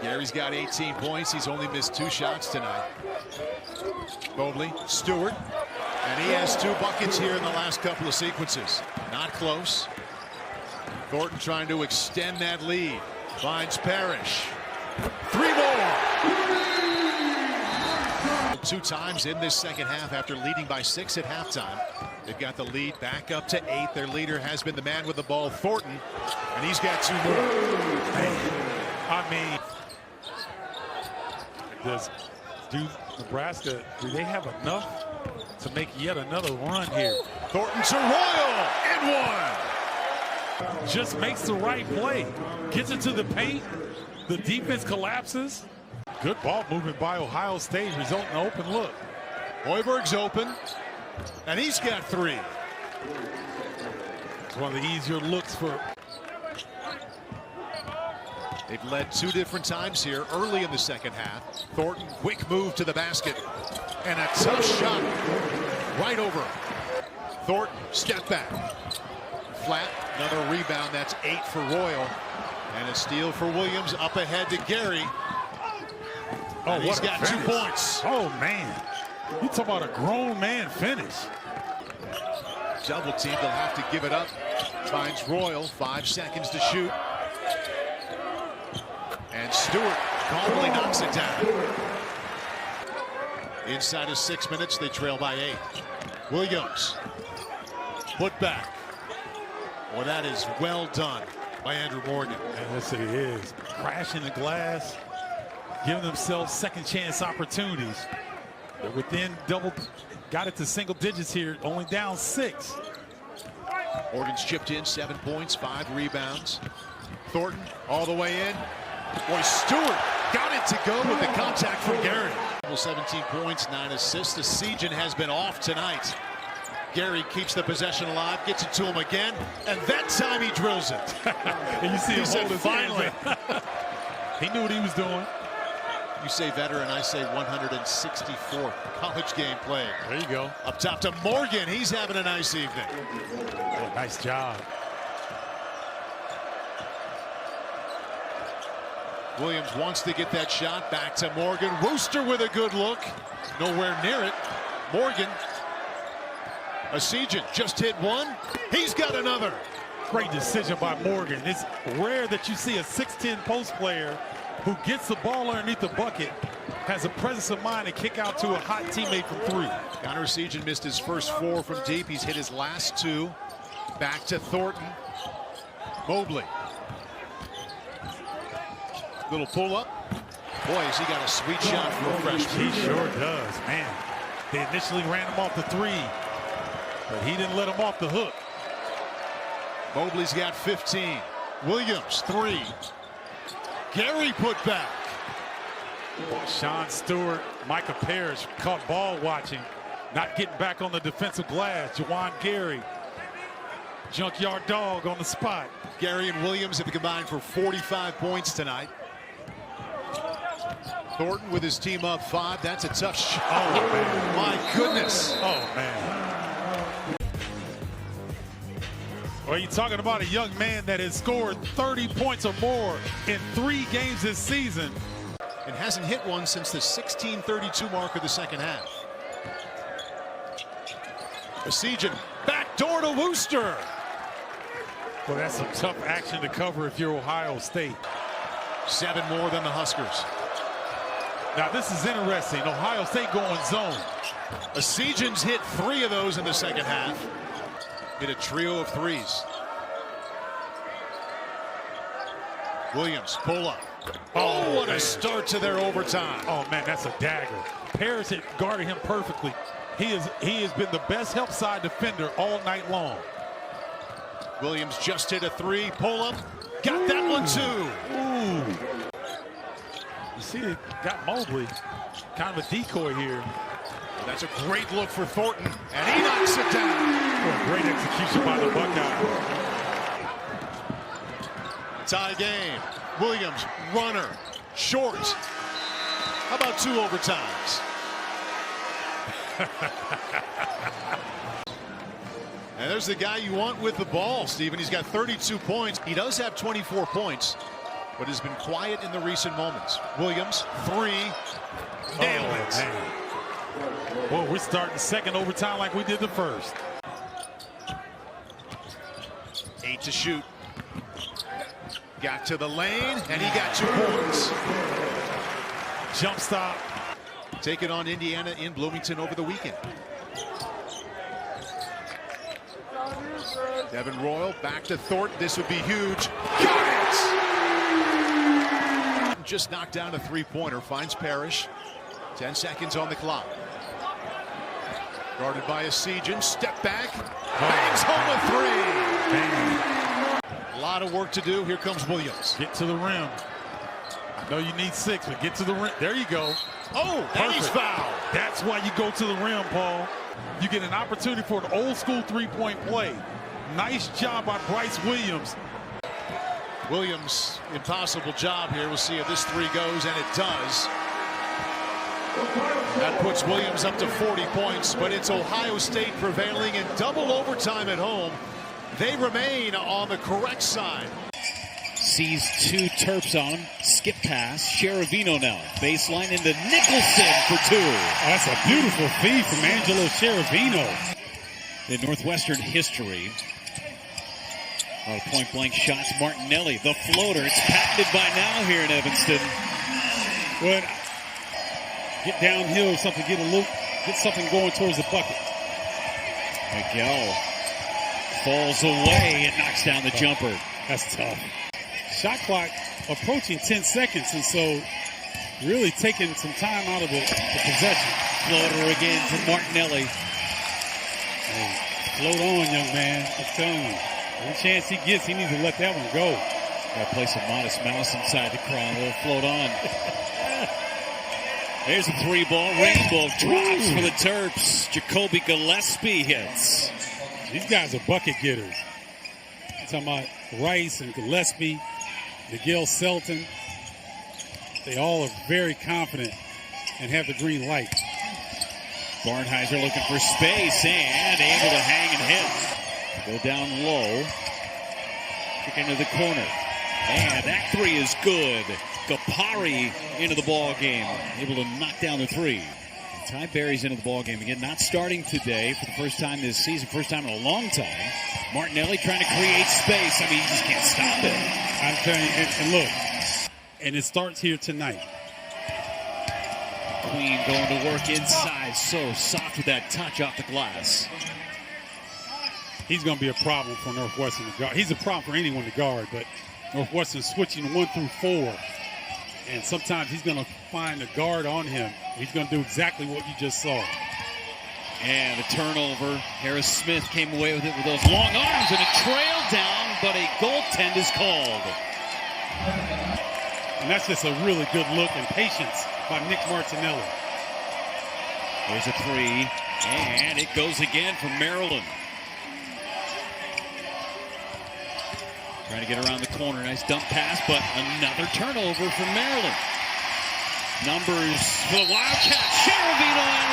Gary's got 18 points. He's only missed 2 shots tonight. Mobley, Stewart. And he has 2 buckets here in the last couple of sequences. Not close. Thornton trying to extend that lead. Finds Parrish. 3 more. 2 times in this second half after leading by 6 at halftime. They've got the lead back up to 8. Their leader has been the man with the ball, Thornton, and he's got 2 more. I mean, do Nebraska, do they have enough to make yet another run here? Thornton to Royal and 1. Just makes the right play. Gets it to the paint. The defense collapses. Good ball movement by Ohio State, resulting in an open look. Hoiberg's open, and he's got 3. It's one of the easier looks for. They've led 2 different times here early in the second half. Thornton, quick move to the basket, and a tough shot right over. Thornton, step back. Flat, another rebound. That's 8 for Royal. And a steal for Williams, up ahead to Gary. Oh, he's got 2 points. Oh, man. You talk about a grown man finish. Double team, they'll have to give it up. Finds Royal, 5 seconds to shoot. And Stewart calmly knocks it down. Inside of 6 minutes, they trail by 8. Williams, put back. Well, that is well done by Andrew Morgan. And yes, it is. Crashing the glass, giving themselves second chance opportunities. They're within got it to single digits here, only down 6. Morgan's chipped in 7 points, 5 rebounds. Thornton all the way in. Boy, Stewart got it to go with the contact from Gary. 17 points, 9 assists. The Seagen has been off tonight. Gary keeps the possession alive, gets it to him again, and that time he drills it. And you see him hold his finally. He knew what he was doing. You say veteran, I say 164 college game played. There you go. Up top to Morgan. He's having a nice evening. Oh, nice job. Williams wants to get that shot. Back to Morgan. Wooster with a good look. Nowhere near it. Morgan. Seagen just hit 1. He's got another. Great decision by Morgan. It's rare that you see a 6'10" post player who gets the ball underneath the bucket, has a presence of mind to kick out to a hot teammate from 3. Connor Seagen missed his first 4 from deep. He's hit his last 2. Back to Thornton. Mobley. Little pull up. Boy, has he got a sweet shot for a freshman. He sure does, man. They initially ran him off the 3, but he didn't let him off the hook. Mobley's got 15. Williams, 3. Gary put back. Sean Stewart, Micah Parrish caught ball watching, not getting back on the defensive glass. Juwan Gary, junkyard dog on the spot. Gary and Williams have combined for 45 points tonight. Thornton with his team up 5. That's a tough shot. Oh, man. My goodness. Oh, man. Well, you're talking about a young man that has scored 30 points or more in 3 games this season. And hasn't hit one since the 16:32 mark of the second half. Seagen, backdoor to Wooster. Well, that's some tough action to cover if you're Ohio State. 7 more than the Huskers. Now, this is interesting. Ohio State going zone. Seagen's hit 3 of those in the second half. Hit a trio of 3s. Williams, pull up. Oh, what a start to their overtime. Oh, man, that's a dagger. Parrish had guarded him perfectly. He has been the best help side defender all night long. Williams just hit a three. Pull up. Got that one too. Ooh. You see, it got Mobley. Kind of a decoy here. That's a great look for Thornton, and he knocks it down. Oh, great execution by the Buckeyes. Tie game. Williams, runner, short. How about 2 overtimes? And there's the guy you want with the ball, Steven. He's got 32 points. He does have 24 points, but has been quiet in the recent moments. Williams, 3. Nailed it. Man. Well, we're starting the second overtime like we did the first. 8 to shoot. Got to the lane, and he got 2 points. Jump stop. Taking on Indiana in Bloomington over the weekend. Devin Royal back to Thornton. This would be huge. Got it! Just knocked down a 3-pointer. Finds Parrish. 10 seconds on the clock. Guarded by a Sejan. Step back. Bangs home a 3. A lot of work to do. Here comes Williams. Get to the rim. I know you need 6, but get to the rim. There you go. Oh, and he's fouled. That's why you go to the rim, Paul. You get an opportunity for an old school 3-point play. Nice job by Bryce Williams. Williams, impossible job here. We'll see if this 3 goes, and it does. That puts Williams up to 40 points, but it's Ohio State prevailing in double overtime at home. They remain on the correct side. Sees 2 Terps on him. Skip pass. Sheravino now. Baseline into Nicholson for 2. That's a beautiful feed from Angelo Sheravino. In Northwestern history. Point-blank shots. Martinelli, the floater. It's patented by now here in Evanston. Well, get downhill or something. Get something going towards the bucket. Miguel falls away and knocks down the jumper. That's tough. Shot clock approaching 10 seconds, and so really taking some time out of the possession. Floater again from Martinelli. Hey, float on, young man. I'm telling you. Any chance he gets, he needs to let that one go. Got to play some Modest Mouse inside the crowd. We'll float on. There's a 3-ball. Rainbow drops for the Terps. Jacoby Gillespie hits. These guys are bucket getters. I'm talking about Rice and Gillespie, Miguel Selton. They all are very confident and have the green light. Barnheiser looking for space and able to hang and hit. Go down low. Kick into the corner. And that 3 is good. Gapari into the ball game. Able to knock down the 3. Ty Berry's into the ball game again. Not starting today for the first time this season. First time in a long time. Martinelli trying to create space. I mean, you just can't stop it. I'm telling you, and look. And it starts here tonight. Queen going to work inside. So soft with that touch off the glass. He's going to be a problem for Northwestern to guard. He's a problem for anyone to guard, but Northwestern switching 1 through 4. And sometimes he's going to find a guard on him. He's going to do exactly what you just saw. And a turnover. Harris Smith came away with it with those long arms and a trail down, but a goaltend is called. And that's just a really good look and patience by Nick Martinelli. There's a 3, and it goes again for Maryland. Trying to get around the corner. Nice dump pass, but another turnover for Maryland. Numbers for the Wildcats. Sheravino and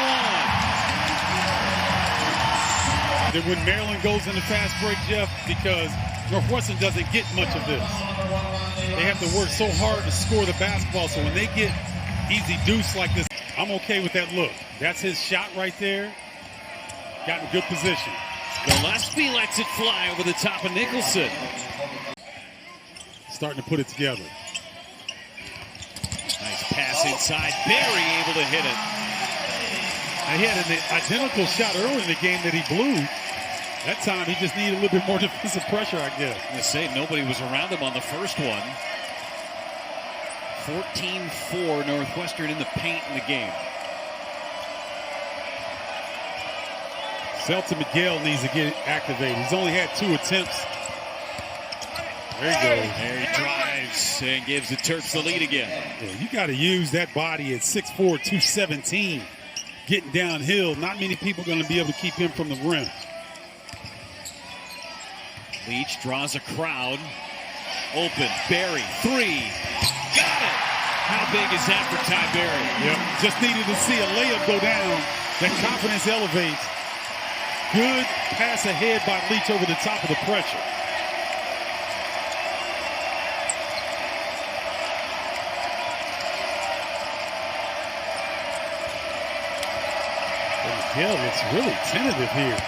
1. Then when Maryland goes into fast break, Jeff, because Northwestern doesn't get much of this. They have to work so hard to score the basketball, so when they get easy deuce like this, I'm okay with that look. That's his shot right there. Got in good position. Gillespie lets it fly over the top of Nicholson. Starting to put it together. Nice pass inside. Barry able to hit it. Now, he had an identical shot earlier in the game that he blew. That time he just needed a little bit more defensive pressure, I guess. I'm going to say nobody was around him on the first one. 14-4 Northwestern in the paint in the game. Selton Miguel needs to get activated. He's only had 2 attempts. There he goes. There he drives and gives the Terps the lead again. Yeah, you got to use that body at 6'4", 217. Getting downhill, not many people are going to be able to keep him from the rim. Leach draws a crowd. Open. Berry. 3. Got it. How big is that for Ty Berry? Yep. Just needed to see a layup go down. That confidence elevates. Good pass ahead by Leach over the top of the pressure. Miguel looks really tentative here.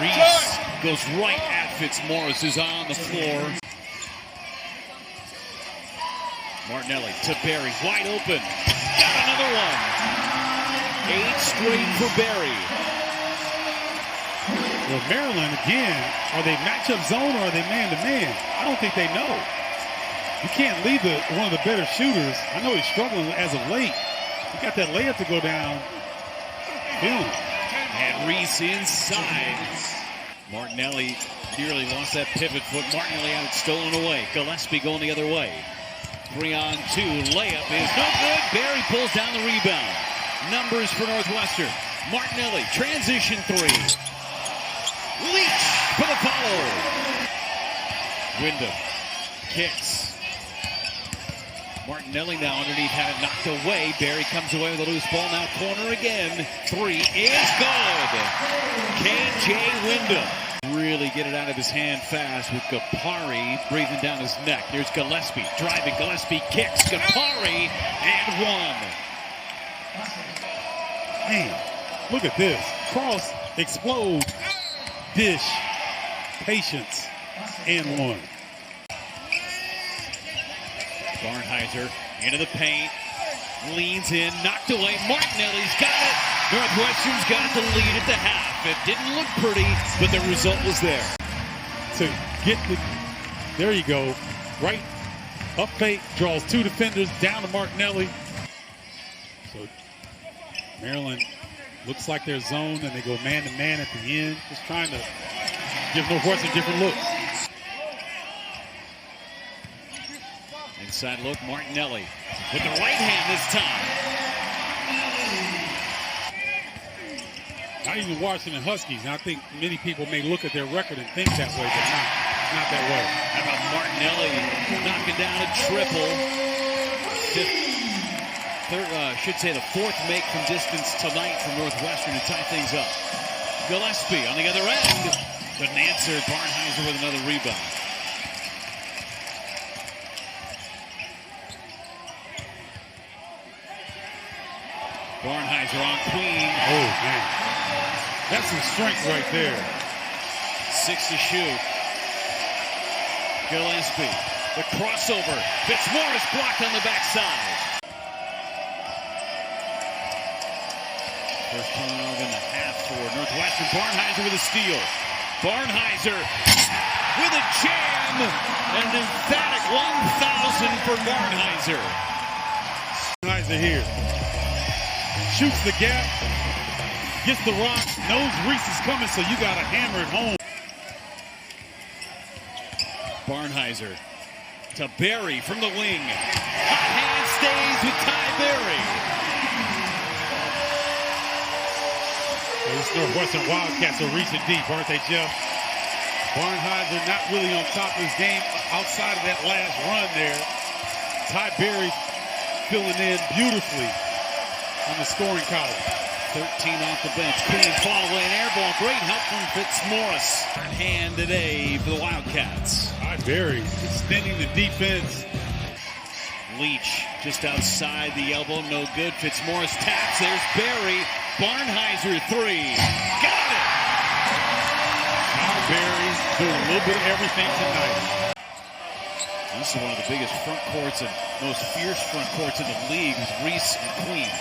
Reese goes right at Fitzmaurice, who's on the floor. Martinelli to Berry, wide open. Got another one. 8 straight for Berry. Well, Maryland, again, are they matchup zone or are they man-to-man? I don't think they know. You can't leave one of the better shooters. I know he's struggling as of late. He got that layup to go down. And Reese inside. Martinelli nearly lost that pivot foot. Martinelli had it stolen away. Gillespie going the other way. 3-on-2. Layup is no good. Berry pulls down the rebound. Numbers for Northwestern. Martinelli, transition 3. Leach for the follow. Wyndham kicks. Martinelli now underneath, had it knocked away. Berry comes away with a loose ball. Now corner again. 3 is good. K.J. Wyndham. Really get it out of his hand fast with Gapari breathing down his neck. There's Gillespie driving. Gillespie kicks. Gapari and 1. Man, look at this. Cross, explode, dish, patience, and 1. Barnheiser into the paint, leans in, knocked away. Martinelli's got it. Northwestern's got the lead at the half. It didn't look pretty, but the result was there. To get there you go. Right up fake, draws 2 defenders down to Martinelli. So Maryland looks like they're zoned and they go man-to-man at the end. Just trying to give Northwestern different looks. Inside look, Martinelli with the right hand this time. Not even Washington Huskies. Now, I think many people may look at their record and think that way, but not that way. How about Martinelli knocking down a triple? Should say the 4th make from distance tonight from Northwestern to tie things up. Gillespie on the other end. Couldn't answer. Barnheiser with another rebound. Barnheiser on Queen. Oh, man. That's some strength right there. 6 to shoot. Gillespie. The crossover. Fitzmaurice blocked on the backside. First turnover in the half for Northwestern. Barnheiser with a steal. Barnheiser with a jam. An emphatic 1,000 for Barnheiser. Barnheiser here. Shoots the gap, gets the rock, knows Reese is coming, so you got to hammer it home. Barnheiser to Berry from the wing. Hot hand stays with Ty Berry. This Northwestern Wildcats are reaching deep, aren't they, Jeff? Barnheiser not really on top of his game outside of that last run there. Ty Berry filling in beautifully on the scoring column. 13 off the bench. Queen following air ball. Great help from Fitzmaurice. Hand today for the Wildcats. Ty Berry extending the defense. Leach just outside the elbow. No good. Fitzmaurice taps. There's Berry. Barnheiser 3. Got it! Ty Berry doing a little bit of everything tonight. This is one of the biggest front courts and most fierce front courts in the league with Reese and Queen.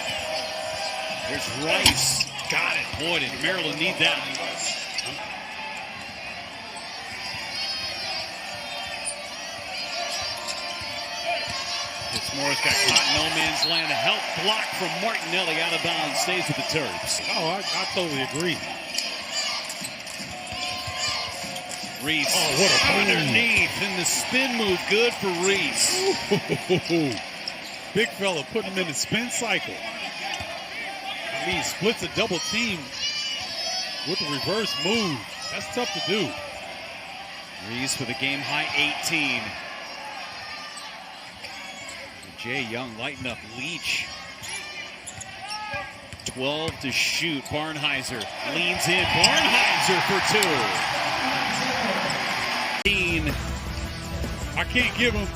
There's Rice. Got it. Boy, did Maryland need that. Fitzmaurice got caught in no man's land. A help block from Martinelli out of bounds. Stays with the Terps. Oh, I totally agree. Reese. Oh, what a underneath, and the spin move good for Reese. Big fella putting him in the spin cycle. I mean, he splits a double team with a reverse move. That's tough to do. Reese with a game high 18. Jay Young lighting up Leach. 12 to shoot. Barnhizer leans in. Barnhizer for 2. I can't give him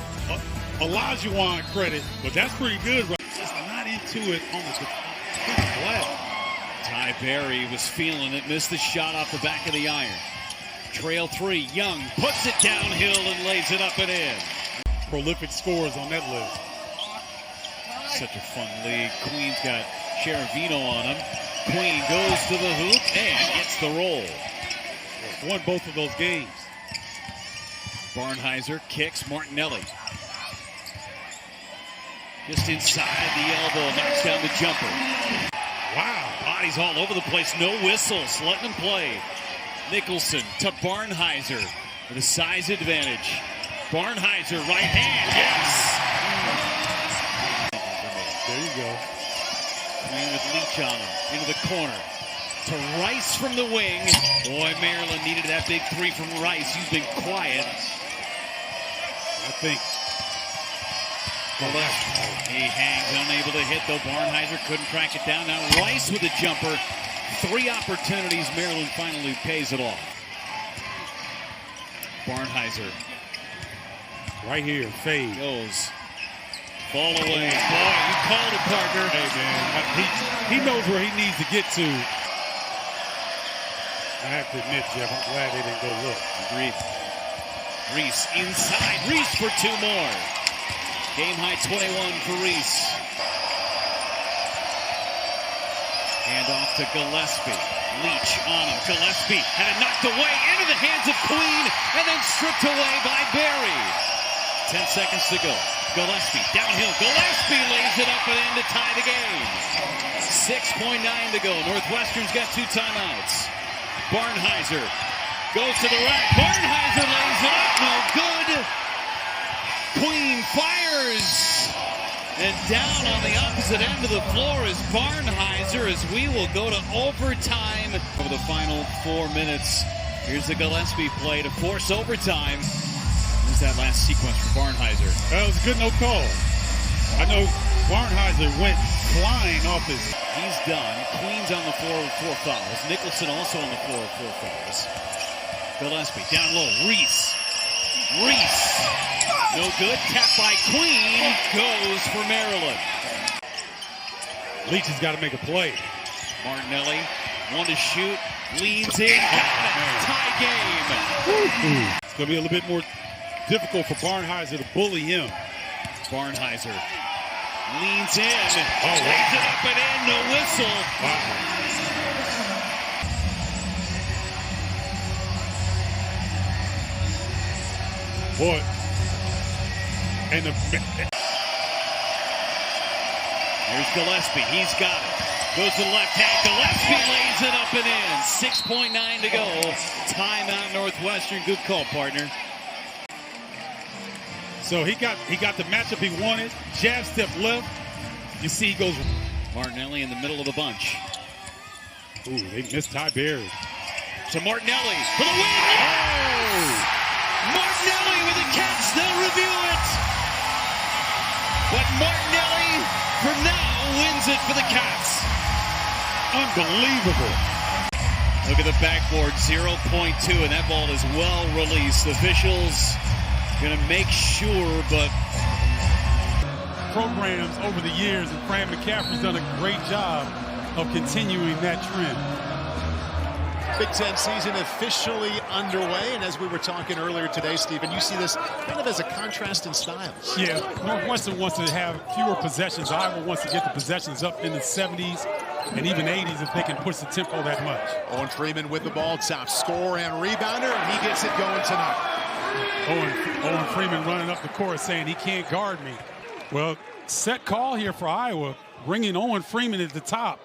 Olajuwon credit, but that's pretty good. Just not into it on the flat. Ty Berry was feeling it. Missed the shot off the back of the iron. Trail 3. Young puts it downhill and lays it up and in. Prolific scores on that list. Such a fun league. Queen's got Cheravino on him. Queen goes to the hoop and gets the roll. Won both of those games. Barnhizer kicks. Martinelli. Just inside the elbow. Knocks down the jumper. Wow. Bodies all over the place. No whistles. Letting him play. Nicholson to Barnhizer with a size advantage. Barnhizer right hand. Yes. There you go. Queen with Leach on him. Into the corner. To Rice from the wing. Boy, Maryland needed that big 3 from Rice. He's been quiet. I think. He hangs, unable to hit, though. Barnhizer couldn't track it down. Now Rice with a jumper. 3 opportunities. Maryland finally pays it off. Barnhizer. Right here, fade. Goes. Ball away. Boy, you called it, partner. Hey, man. He knows where he needs to get to. I have to admit, Jeff, I'm glad they didn't go look. Agreed. Reese inside. Reese for 2 more. Game high 21 for Reese. Hand off to Gillespie. Leach on him. Gillespie had it knocked away into the hands of Queen and then stripped away by Berry. 10 seconds to go. Gillespie downhill. Gillespie lays it up and in to tie the game. 6.9 to go. Northwestern's got 2 timeouts. Barnhizer goes to the rack. Barnhizer lays it up. No good. Queen fires. And down on the opposite end of the floor is Barnhizer as we will go to overtime over the final 4 minutes. Here's the Gillespie play to force overtime. Here's that last sequence for Barnhizer. That was a good no call. I know Barnhizer went flying off his. He's done. Queen's on the floor with 4 fouls. Nicholson also on the floor with 4 fouls. Gillespie down low. Reese. No good. Tapped by Queen. Goes for Maryland. Leach has got to make a play. Martinelli, 1 to shoot. Leans in. Tie game. It's going to be a little bit more difficult for Barnhizer to bully him. Barnhizer leans in. Lays it up and in. No whistle. Boy. And There's Gillespie. He's got it. Goes to the left hand. Gillespie lays it up and in. 6.9 to go. Timeout Northwestern. Good call, partner. So he got the matchup he wanted. Jab step left. You see he goes. Martinelli in the middle of the bunch. Ooh, they missed Ty Berry. To Martinelli for the win. Oh! Martinelli with a catch. They'll review it. But Martinelli, for now, wins it for the Katz. Unbelievable. Look at the backboard, 0.2, and that ball is well released. Officials going to make sure, but programs over the years, and Fran McCaffrey's done a great job of continuing that trend. Big Ten season officially underway, and as we were talking earlier today, Stephen, you see this kind of as a contrast in styles. Yeah, Northwestern wants to have fewer possessions. Iowa wants to get the possessions up in the 70s and even 80s if they can push the tempo that much. Owen Freeman with the ball, top scorer and rebounder, and he gets it going tonight. Owen Freeman running up the court saying he can't guard me. Well, set call here for Iowa, bringing Owen Freeman at the top.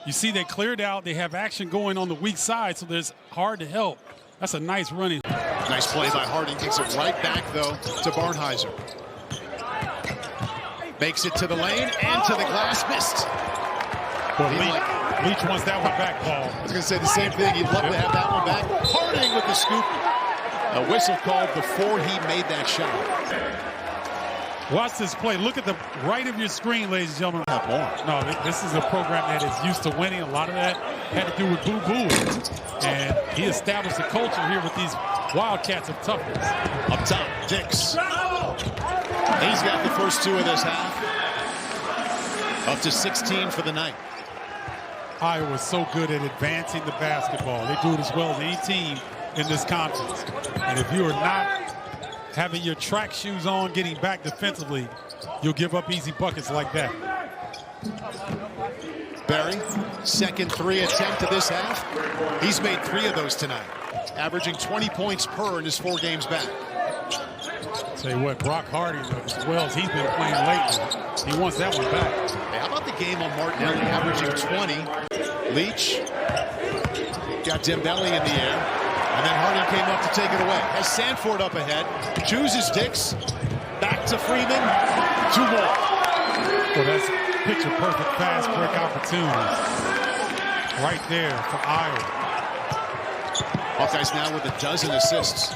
You see they cleared out. They have action going on the weak side, so there's hard to help. That's a nice running. Nice play by Harding. Takes it right back, though, to Barnhizer. Makes it to the lane and to the glass. Missed. Well, Leach wants that one back, Paul. I was going to say the same thing. He'd love to have that one back. Harding with the scoop. A whistle called before he made that shot. Watch this play. Look at the right of your screen, ladies and gentlemen. No, this is a program that is used to winning. A lot of that had to do with boo-boo. And he established a culture here with these Wildcats of toughness. Up top, Dix. He's got the first two of this half. Up to 16 for the night. Iowa's so good at advancing the basketball. They do it as well as any team in this conference. And if you are not having your track shoes on, getting back defensively, you'll give up easy buckets like that. Barry, second three attempt of this half. He's made 3 of those tonight, averaging 20 points per in his 4 games back. Tell you what, Brock Harding, as well as he's been playing lately, he wants that one back. Hey, how about the game on Martinelli, averaging 20? Leach got Dembele in the air, and then Harding came up to take it away. Has Sanford up ahead, chooses Dix, back to Freeman, 2 more. Well, that's picture-perfect fast break opportunity right there for Iowa. Hawkeyes now with a dozen assists.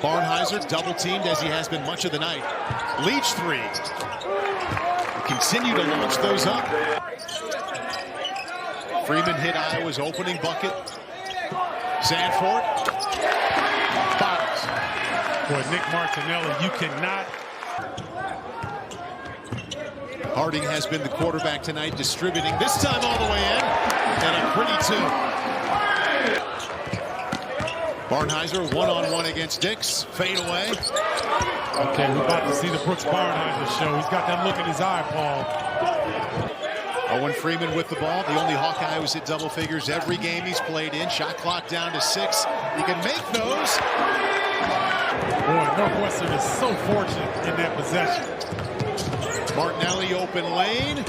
Barnhizer double-teamed as he has been much of the night. Leach 3. Continue to launch those up. Freeman hit Iowa's opening bucket. Sanford. Fouls. Boy, Nick Martinelli, you cannot. Harding has been the quarterback tonight, distributing. This time all the way in. And a pretty 2. Barnhizer one-on-one against Dix. Fade away. Okay, we're about to see the Brooks Barnhizer show. He's got that look in his eye, Paul. Owen Freeman with the ball. The only Hawkeye who's hit double figures every game he's played in. Shot clock down to 6. He can make those. Boy, Northwestern is so fortunate in that possession. Martinelli open lane.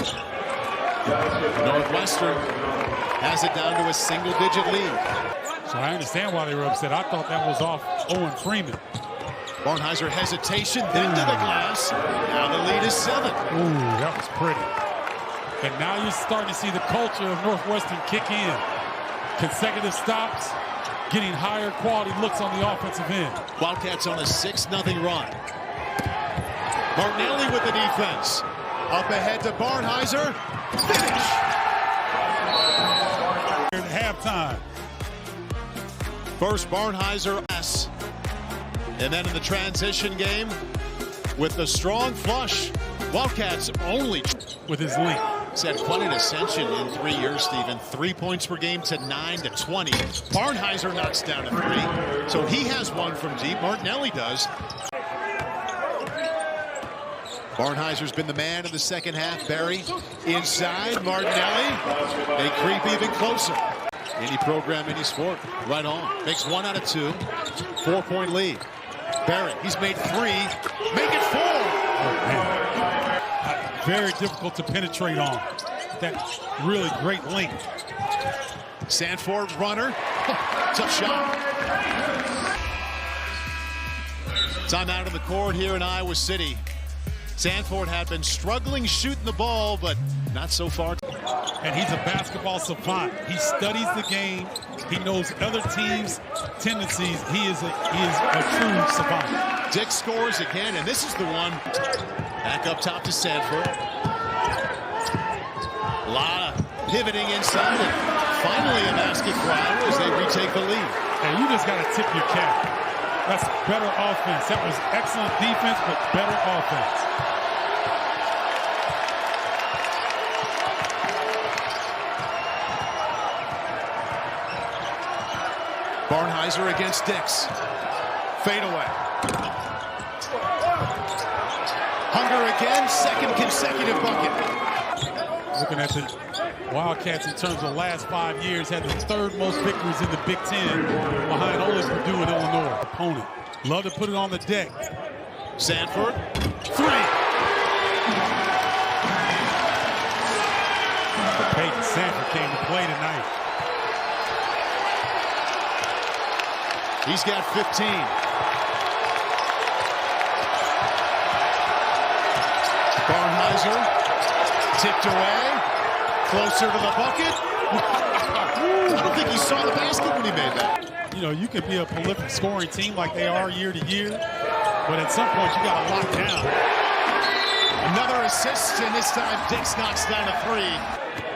Northwestern has it down to a single-digit lead. So I understand why they were upset. I thought that was off Owen Freeman. Barnhizer hesitation, then to the glass. Now the lead is 7. Ooh, that was pretty. And now you're starting to see the culture of Northwestern kick in. Consecutive stops, getting higher quality looks on the offensive end. Wildcats on a 6-0 run. Martinelli with the defense. Up ahead to Barnhizer. Finish. At halftime. First Barnhizer S. And then in the transition game with the strong flush. Wildcats only with his length. He's had quite an ascension in 3 years, Stephen. 3 points per game to 9 to 20. Barnhizer knocks down to 3. So he has one from deep. Martinelli does. Barnhizer's been the man in the second half. Barry inside. Martinelli. They creep even closer. Any program, any sport, right on. Makes 1 out of 2. 4-point lead. Barry, he's made 3. Make it 4. Very difficult to penetrate on. That really great length. Sanford runner. Tough shot. Time out on the court here in Iowa City. Sanford had been struggling shooting the ball, but not so far. And he's a basketball savant. He studies the game. He knows other teams' tendencies. He is a true savant. Dick scores again, and this is the one. Back up top to Sanford. A lot of pivoting inside, and finally a basket for Iowa as they retake the lead. And you just got to tip your cap. That's better offense. That was excellent defense, but better offense. Barnhizer against Dix. Fade away. Hunger again, second consecutive bucket. Looking at the Wildcats in terms of the last 5 years, had the 3rd most victories in the Big Ten, behind only Purdue and Illinois. Opponent. Love to put it on the deck. Sanford. 3. Peyton Sanford came to play tonight. He's got 15. Barnheiser tipped away, closer to the bucket. I don't think he saw the basket when he made that. You know, you could be a prolific scoring team like they are year to year, but at some point you got to lock down. Another assist, and this time Dix knocks down a three.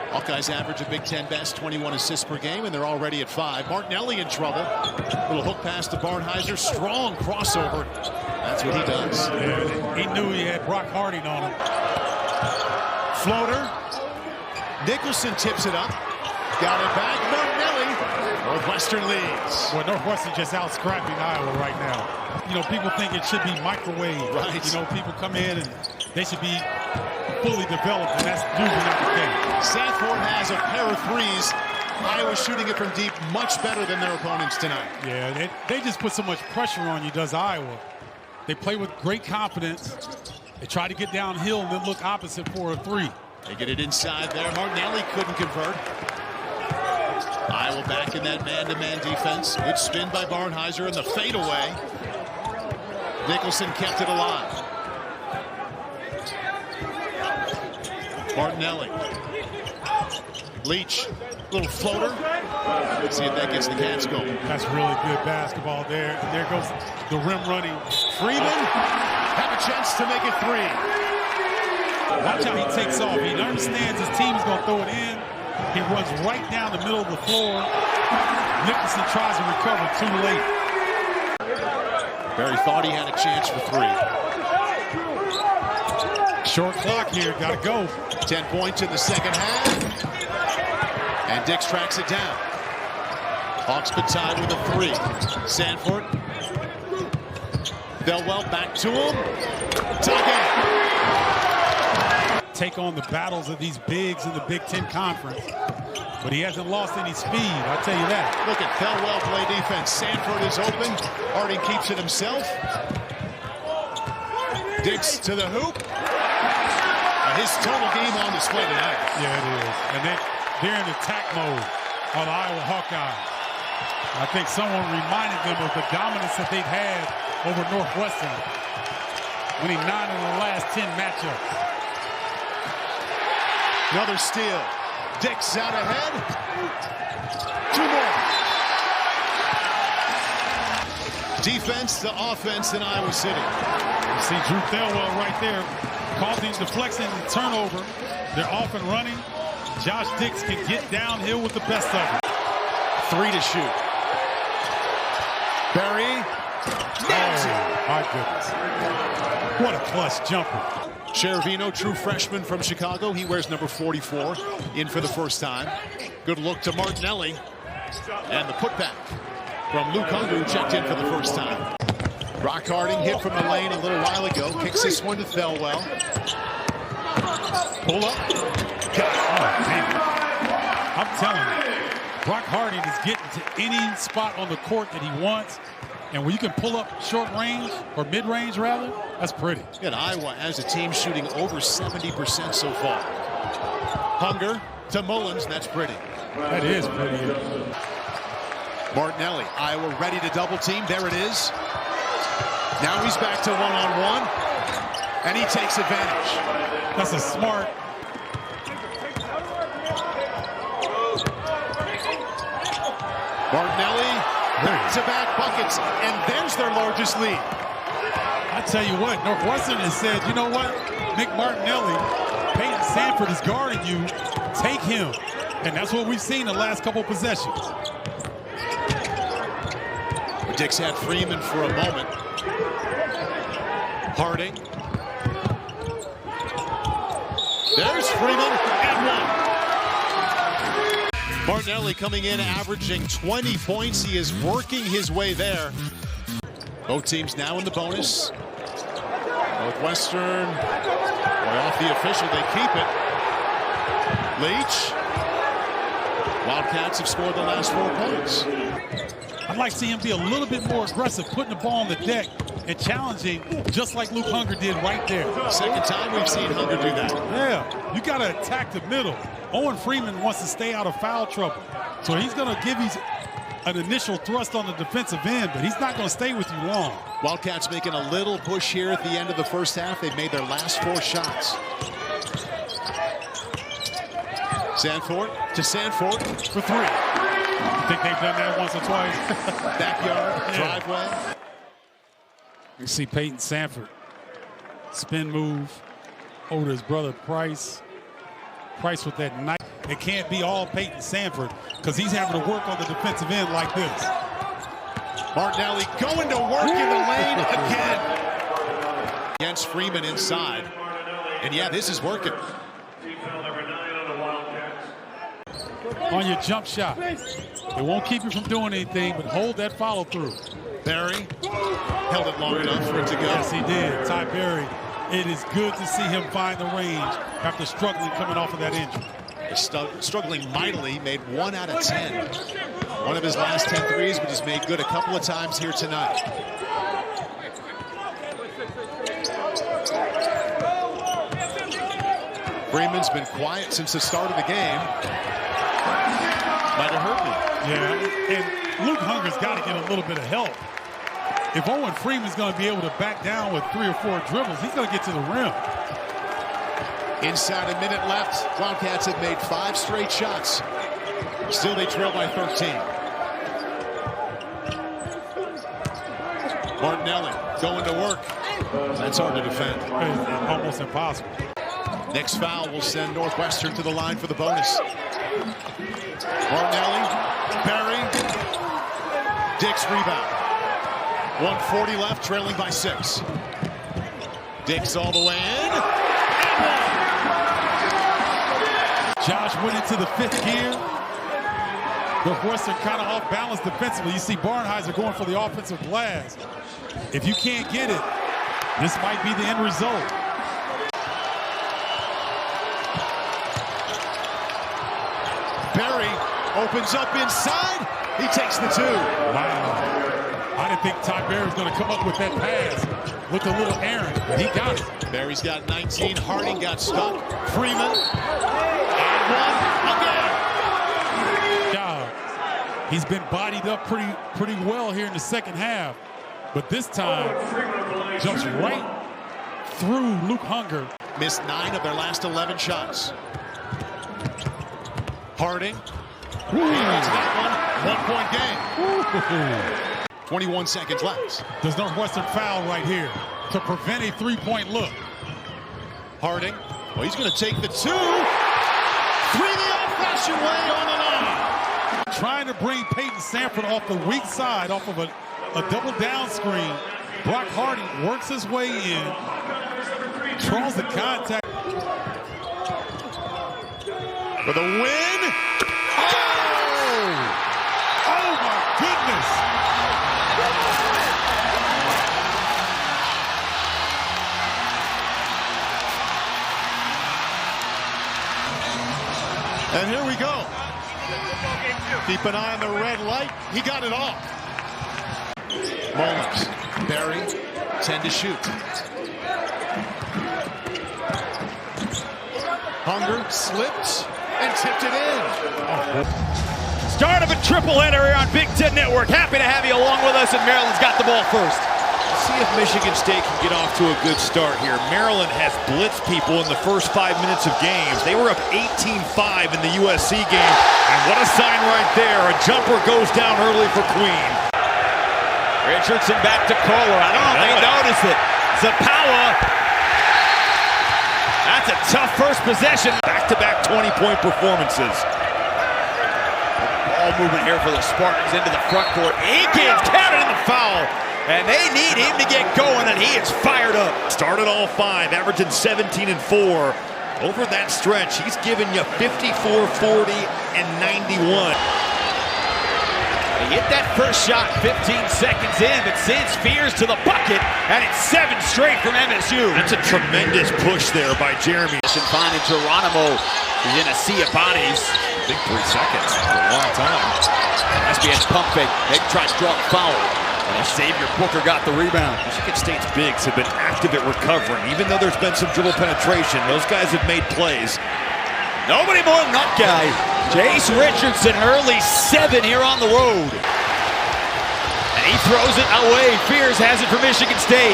Hawkeyes average a Big Ten best 21 assists per game, and they're already at 5. Martinelli in trouble. Little hook pass to Barnheiser. Strong crossover. That's what he does. Yeah, he knew he had Brock Harding on him. Floater. Nicholson tips it up. Got it back. Martinelli. Northwestern leads. Well, Northwestern just out scrapping Iowa right now. You know, people think it should be microwave. Right. You know, people come in and they should be fully developed, and that's usually not the case. Sanford has a pair of threes. Iowa shooting it from deep much better than their opponents tonight. Yeah, they just put so much pressure on you, does Iowa. They play with great confidence. They try to get downhill and then look opposite for a three. They get it inside there. Martinelli couldn't convert. Iowa back in that man-to-man defense. Good spin by Barnheiser and the fadeaway. Nicholson kept it alive. Martinelli. Leach. Little floater. Let's see if that gets the Katz going. That's really good basketball there. And there goes the rim running. Freeman have a chance to make it 3. Watch how he takes off. He understands his team is going to throw it in. He runs right down the middle of the floor. Nicholson tries to recover too late. Barry thought he had a chance for 3. Short clock here. Got to go. 10 points in the second half. And Dix tracks it down. Hawks tied with a 3. Sanford. Thelwell back to him. Tie game. Take on the battles of these bigs in the Big Ten Conference. But he hasn't lost any speed, I'll tell you that. Look at Thelwell play defense. Sanford is open. Harding keeps it himself. Dix to the hoop. His total game on display tonight. Yeah, it is. And they're in attack mode on the Iowa Hawkeyes. I think someone reminded them of the dominance that they've had over Northwestern, winning 9 of the last 10 matchups. Another steal. Dix out ahead. 2 more. Defense to offense in Iowa City. You see Drew Thelwell right there causing deflection and turnover. They're off and running. Josh Dix can get downhill with the best of them. 3 to shoot. Barry. Oh, my goodness. What a clutch jumper. Chervino, true freshman from Chicago. He wears number 44 in for the first time. Good look to Martinelli. And the putback from Luke Hunger, who checked in for the first time. Brock Harding hit from the lane a little while ago. Kicks this one to Thelwell. Pull up. Oh, man. I'm telling you, Brock Harding is getting to any spot on the court that he wants. And when you can pull up short range, or mid-range rather, that's pretty. And Iowa as a team shooting over 70% so far. Hunger to Mullins, that's pretty. That is pretty. Martinelli, Iowa ready to double team. There it is. Now he's back to one-on-one, and he takes advantage. That's a smart. Martinelli, back-to-back buckets, and there's their largest lead. I tell you what, Northwestern has said, you know what, Nick Martinelli, Peyton Sanford is guarding you, take him. And that's what we've seen the last couple possessions. Dix had Freeman for a moment. Harding. There's Freeman and 1. Martinelli coming in averaging 20 points. He is working his way there. Both teams now in the bonus. Northwestern, off the official, they keep it. Leach. Wildcats have scored the last 4 points. I'd like to see him be a little bit more aggressive, putting the ball on the deck and challenging just like Luke Hunger did right there. Second time we've seen Hunger do that. Yeah, you got to attack the middle. Owen Freeman wants to stay out of foul trouble. So he's going to give an initial thrust on the defensive end, but he's not going to stay with you long. Wildcats making a little push here at the end of the first half. They've made their last 4 shots. Sanford to Sanford for 3. I think they've done that once or twice. Backyard, driveway. You see Peyton Sanford spin move over to his brother Price. Price with that knife. It can't be all Peyton Sanford because he's having to work on the defensive end like this. Martinelli going to work in the lane again. Against Freeman inside. And yeah, this is working. On your jump shot. It won't keep you from doing anything, but hold that follow through. Barry held it long enough for it to go. Yes, he did. Ty Barry. It is good to see him find the range after struggling coming off of that injury. Struggling mightily, made 1 out of 10. One of his last 10 threes, but he's made good a couple of times here tonight. Freeman's been quiet since the start of the game. Might have hurt me. Yeah, and Luke Hunger's got to get a little bit of help. If Owen Freeman's going to be able to back down with 3 or 4 dribbles, he's going to get to the rim. Inside a minute left. Wildcats have made 5 straight shots. Still they trail by 13. Martinelli going to work. That's hard to defend. Almost impossible. Next foul will send Northwestern to the line for the bonus. Martinelli, Barry, Dix rebound. 1:40 left, trailing by 6. Dix all the way in. Josh went into the 5th gear. Northwestern kind of off balance defensively. You see Barnheiser going for the offensive glass. If you can't get it, this might be the end result. Barry opens up inside. He takes the 2. Wow. I didn't think Ty Barry was going to come up with that pass. Looked a little errant, but he got it. Barry's got 19. Harding got stuck. Freeman. And 1 again. Yeah. He's been bodied up pretty well here in the second half. But this time, jumps right through Luke Hunger. Missed 9 of their last 11 shots. Harding. He gets that one. 1-point game. 21 seconds left. Does Northwestern foul right here to prevent a 3-point look? Harding. Well, he's going to take the 2. 3 the old-fashioned way on the line. Trying to bring Peyton Sanford off the weak side, off of a double down screen. Brock Harding works his way in. Draws the contact. For the win. Oh my goodness. And here we go. Keep an eye on the red light. He got it off. Mullins. Barry. 10 to shoot. Hunger slipped and tipped it in. Start of a triple-header here on Big Ten Network. Happy to have you along with us, and Maryland's got the ball first. Let's see if Michigan State can get off to a good start here. Maryland has blitzed people in the first 5 minutes of games. They were up 18-5 in the USC game. And what a sign right there. A jumper goes down early for Queen. Richardson back to Kohler. I don't know if they notice it. Zapawa. That's a tough first possession. Back-to-back 20-point performances. Ball movement here for the Spartans into the front court. Aikens counted in the foul. And they need him to get going, and he is fired up. Started all 5, averaging 17 and 4. Over that stretch, he's given you 54, 40, and 91. He hit that first shot 15 seconds in, but sends Fears to the bucket, and it's 7 straight from MSU. That's a tremendous push there by Jeremy. Finding Geronimo. He's in a sea of bodies. I think 3 seconds. That's a long time. SBS pump fake. They tried to draw a foul. And Xavier Booker got the rebound. Michigan State's bigs have been active at recovering. Even though there's been some dribble penetration, those guys have made plays. Nobody more than that guy. Jace Richardson, early 7 here on the road. He throws it away. Fears has it for Michigan State.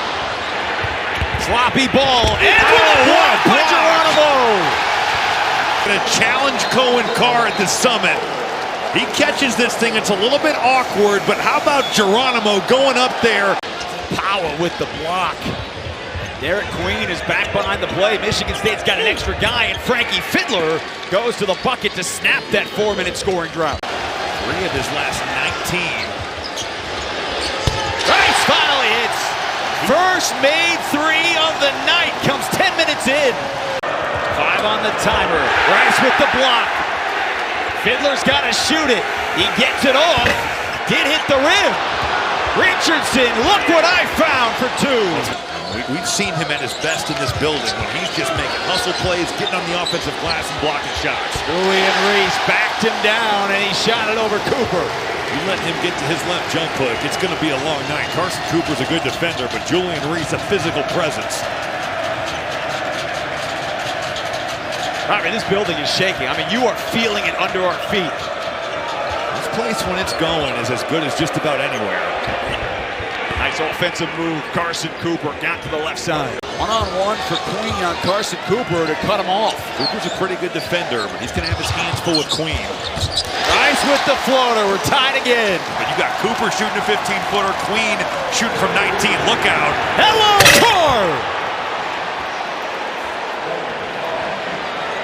Sloppy ball. And with a block by Geronimo. Gonna challenge Cohen Carr at the summit. He catches this thing. It's a little bit awkward, but how about Geronimo going up there? Power with the block. Derek Queen is back behind the play. Michigan State's got an extra guy, and Frankie Fiddler goes to the bucket to snap that 4-minute scoring drought. 3 of his last 19. Rice finally hits. First made 3 of the night comes 10 minutes in. 5 on the timer. Rice with the block. Fiddler's got to shoot it. He gets it off. Did hit the rim. Richardson, look what I found for 2. We've seen him at his best in this building when he's just making hustle plays, getting on the offensive glass and blocking shots. Julian Reese backed him down and he shot it over Cooper. You let him get to his left jump hook, it's going to be a long night. Carson Cooper's a good defender, but Julian Reese a physical presence. I mean, this building is shaking. I mean, you are feeling it under our feet. This place, when it's going, is as good as just about anywhere. Nice offensive move. Carson Cooper got to the left side. One-on-one for Queen on Carson Cooper to cut him off. Cooper's a pretty good defender, but he's going to have his hands full with Queen. Rice with the floater. We're tied again. But you got Cooper shooting a 15-footer, Queen shooting from 19. Look out. Hello, Carr!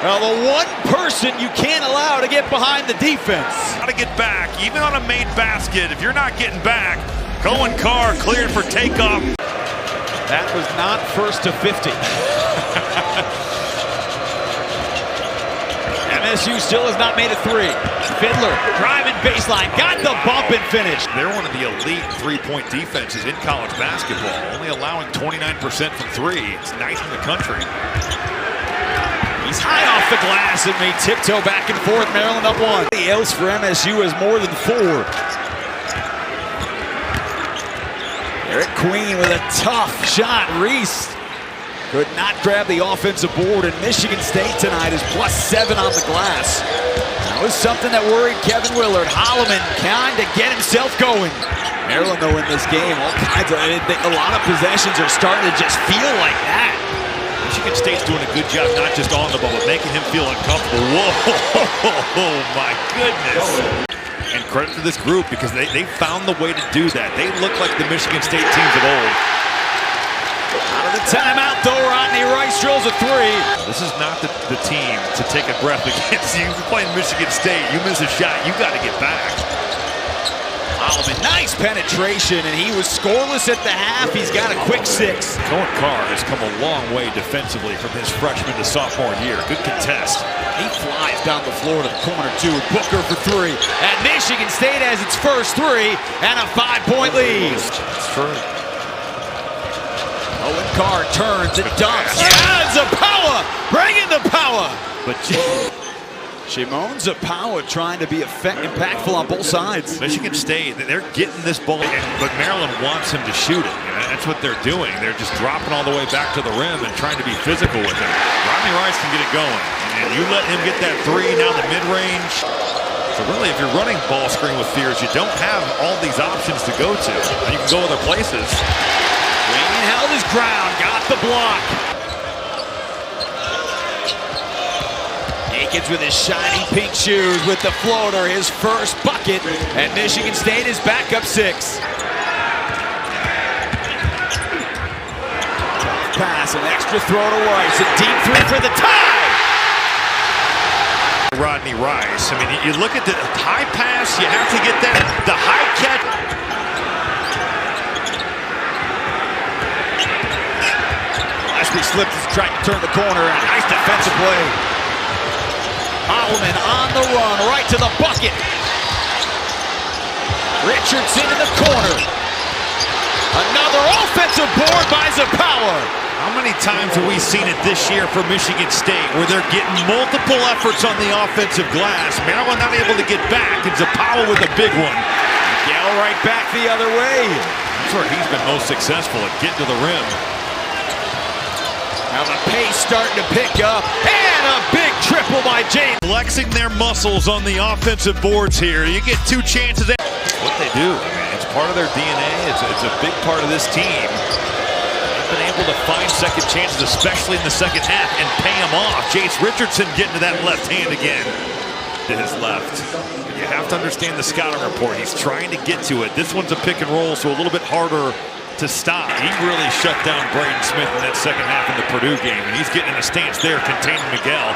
Well, the one person you can't allow to get behind the defense. Got to get back. Even on a made basket, if you're not getting back, Cohen Carr cleared for takeoff. That was not first to 50. MSU still has not made a 3. Fiddler driving baseline, got the bump and finish. They're one of the elite three-point defenses in college basketball, only allowing 29% from 3. It's ninth in the country. He's high off the glass and may tiptoe back and forth. Maryland up 1. The else for MSU is more than 4. Eric Queen with a tough shot. Reese could not grab the offensive board, and Michigan State tonight is +7 on the glass. That was something that worried Kevin Willard. Holloman trying to get himself going. Maryland, though, in this game, all kinds of, a lot of possessions are starting to just feel like that. Michigan State's doing a good job, not just on the ball, but making him feel uncomfortable. Whoa, my goodness. And credit to this group because they found the way to do that. They look like the Michigan State teams of old. Out of the timeout, though, Rodney Rice drills a 3. This is not the team to take a breath against. You playing Michigan State, you miss a shot, you got to get back. Holloman, nice penetration, and he was scoreless at the half. He's got a quick 6. Cohen Carr has come a long way defensively from his freshman to sophomore year. Good contest. He flies down the floor to the corner, 2. Booker for 3. And Michigan State has its first 3 and a 5-point lead. That's true. Cohen Carr turns and dunks. Yeah, Zapawa bringing the power. But Shimon Zapawa trying to be impactful on both sides. Michigan State, they're getting this ball, but Maryland wants him to shoot it. That's what they're doing. They're just dropping all the way back to the rim and trying to be physical with him. Rodney Rice can get it going. And you let him get that 3, now the mid-range. So really, if you're running ball screen with Fears, you don't have all these options to go to. You can go other places. Green held his ground, got the block. Akins with his shiny pink shoes with the floater, his first bucket, and Michigan State is back up 6. Pass, an extra throw to Rice, a deep 3 for the tie! Rodney Rice, I mean, you look at the high pass, you have to get that, the high catch. Gillespie slipped as he tried to turn the corner, and a nice defensive play. Holloman on the run, right to the bucket. Richardson in the corner. Another offensive board by Zapawa. How many times have we seen it this year for Michigan State where they're getting multiple efforts on the offensive glass? Maryland not able to get back, and Zapawa with a big one. Gale right back the other way. That's where he's been most successful at getting to the rim. Now the pace starting to pick up, and a big triple by James. Flexing their muscles on the offensive boards here. You get 2 chances. What they do, I mean, it's part of their DNA. It's a big part of this team. They've been able to find second chances, especially in the second half, and pay them off. Jace Richardson getting to that left hand again. To his left. You have to understand the scouting report. He's trying to get to it. This one's a pick and roll, so a little bit harder to stop. He really shut down Braden Smith in that second half in the Purdue game, and he's getting in a stance there, containing Miguel.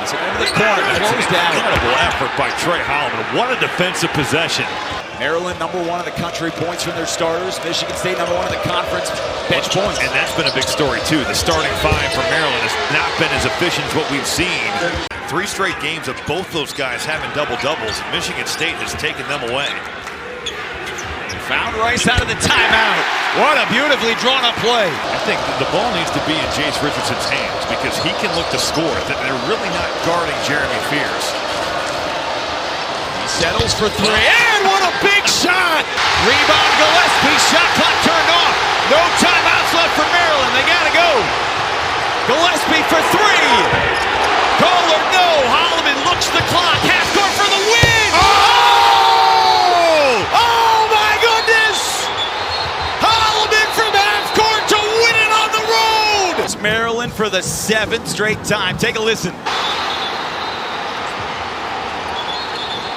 It's over the corner, closed down. Incredible effort by Trey Holloman. What a defensive possession. Maryland, #1 in the country, points from their starters. Michigan State, #1 in the conference, bench points. And that's been a big story, too. The starting five for Maryland has not been as efficient as what we've seen. 3 straight games of both those guys having double-doubles. Michigan State has taken them away. Found Rice out of the timeout. What a beautifully drawn-up play. I think the ball needs to be in Jace Richardson's hands because he can look to score. They're really not guarding Jeremy Fears. He settles for 3, and what a big shot! Rebound Gillespie, shot clock turned off. No timeouts left for Maryland. They gotta go. Gillespie for 3. Call or no. Holloman looks the clock. Half court for the win. Oh my goodness! Holloman from half court to win it on the road. It's Maryland for the 7th straight time. Take a listen.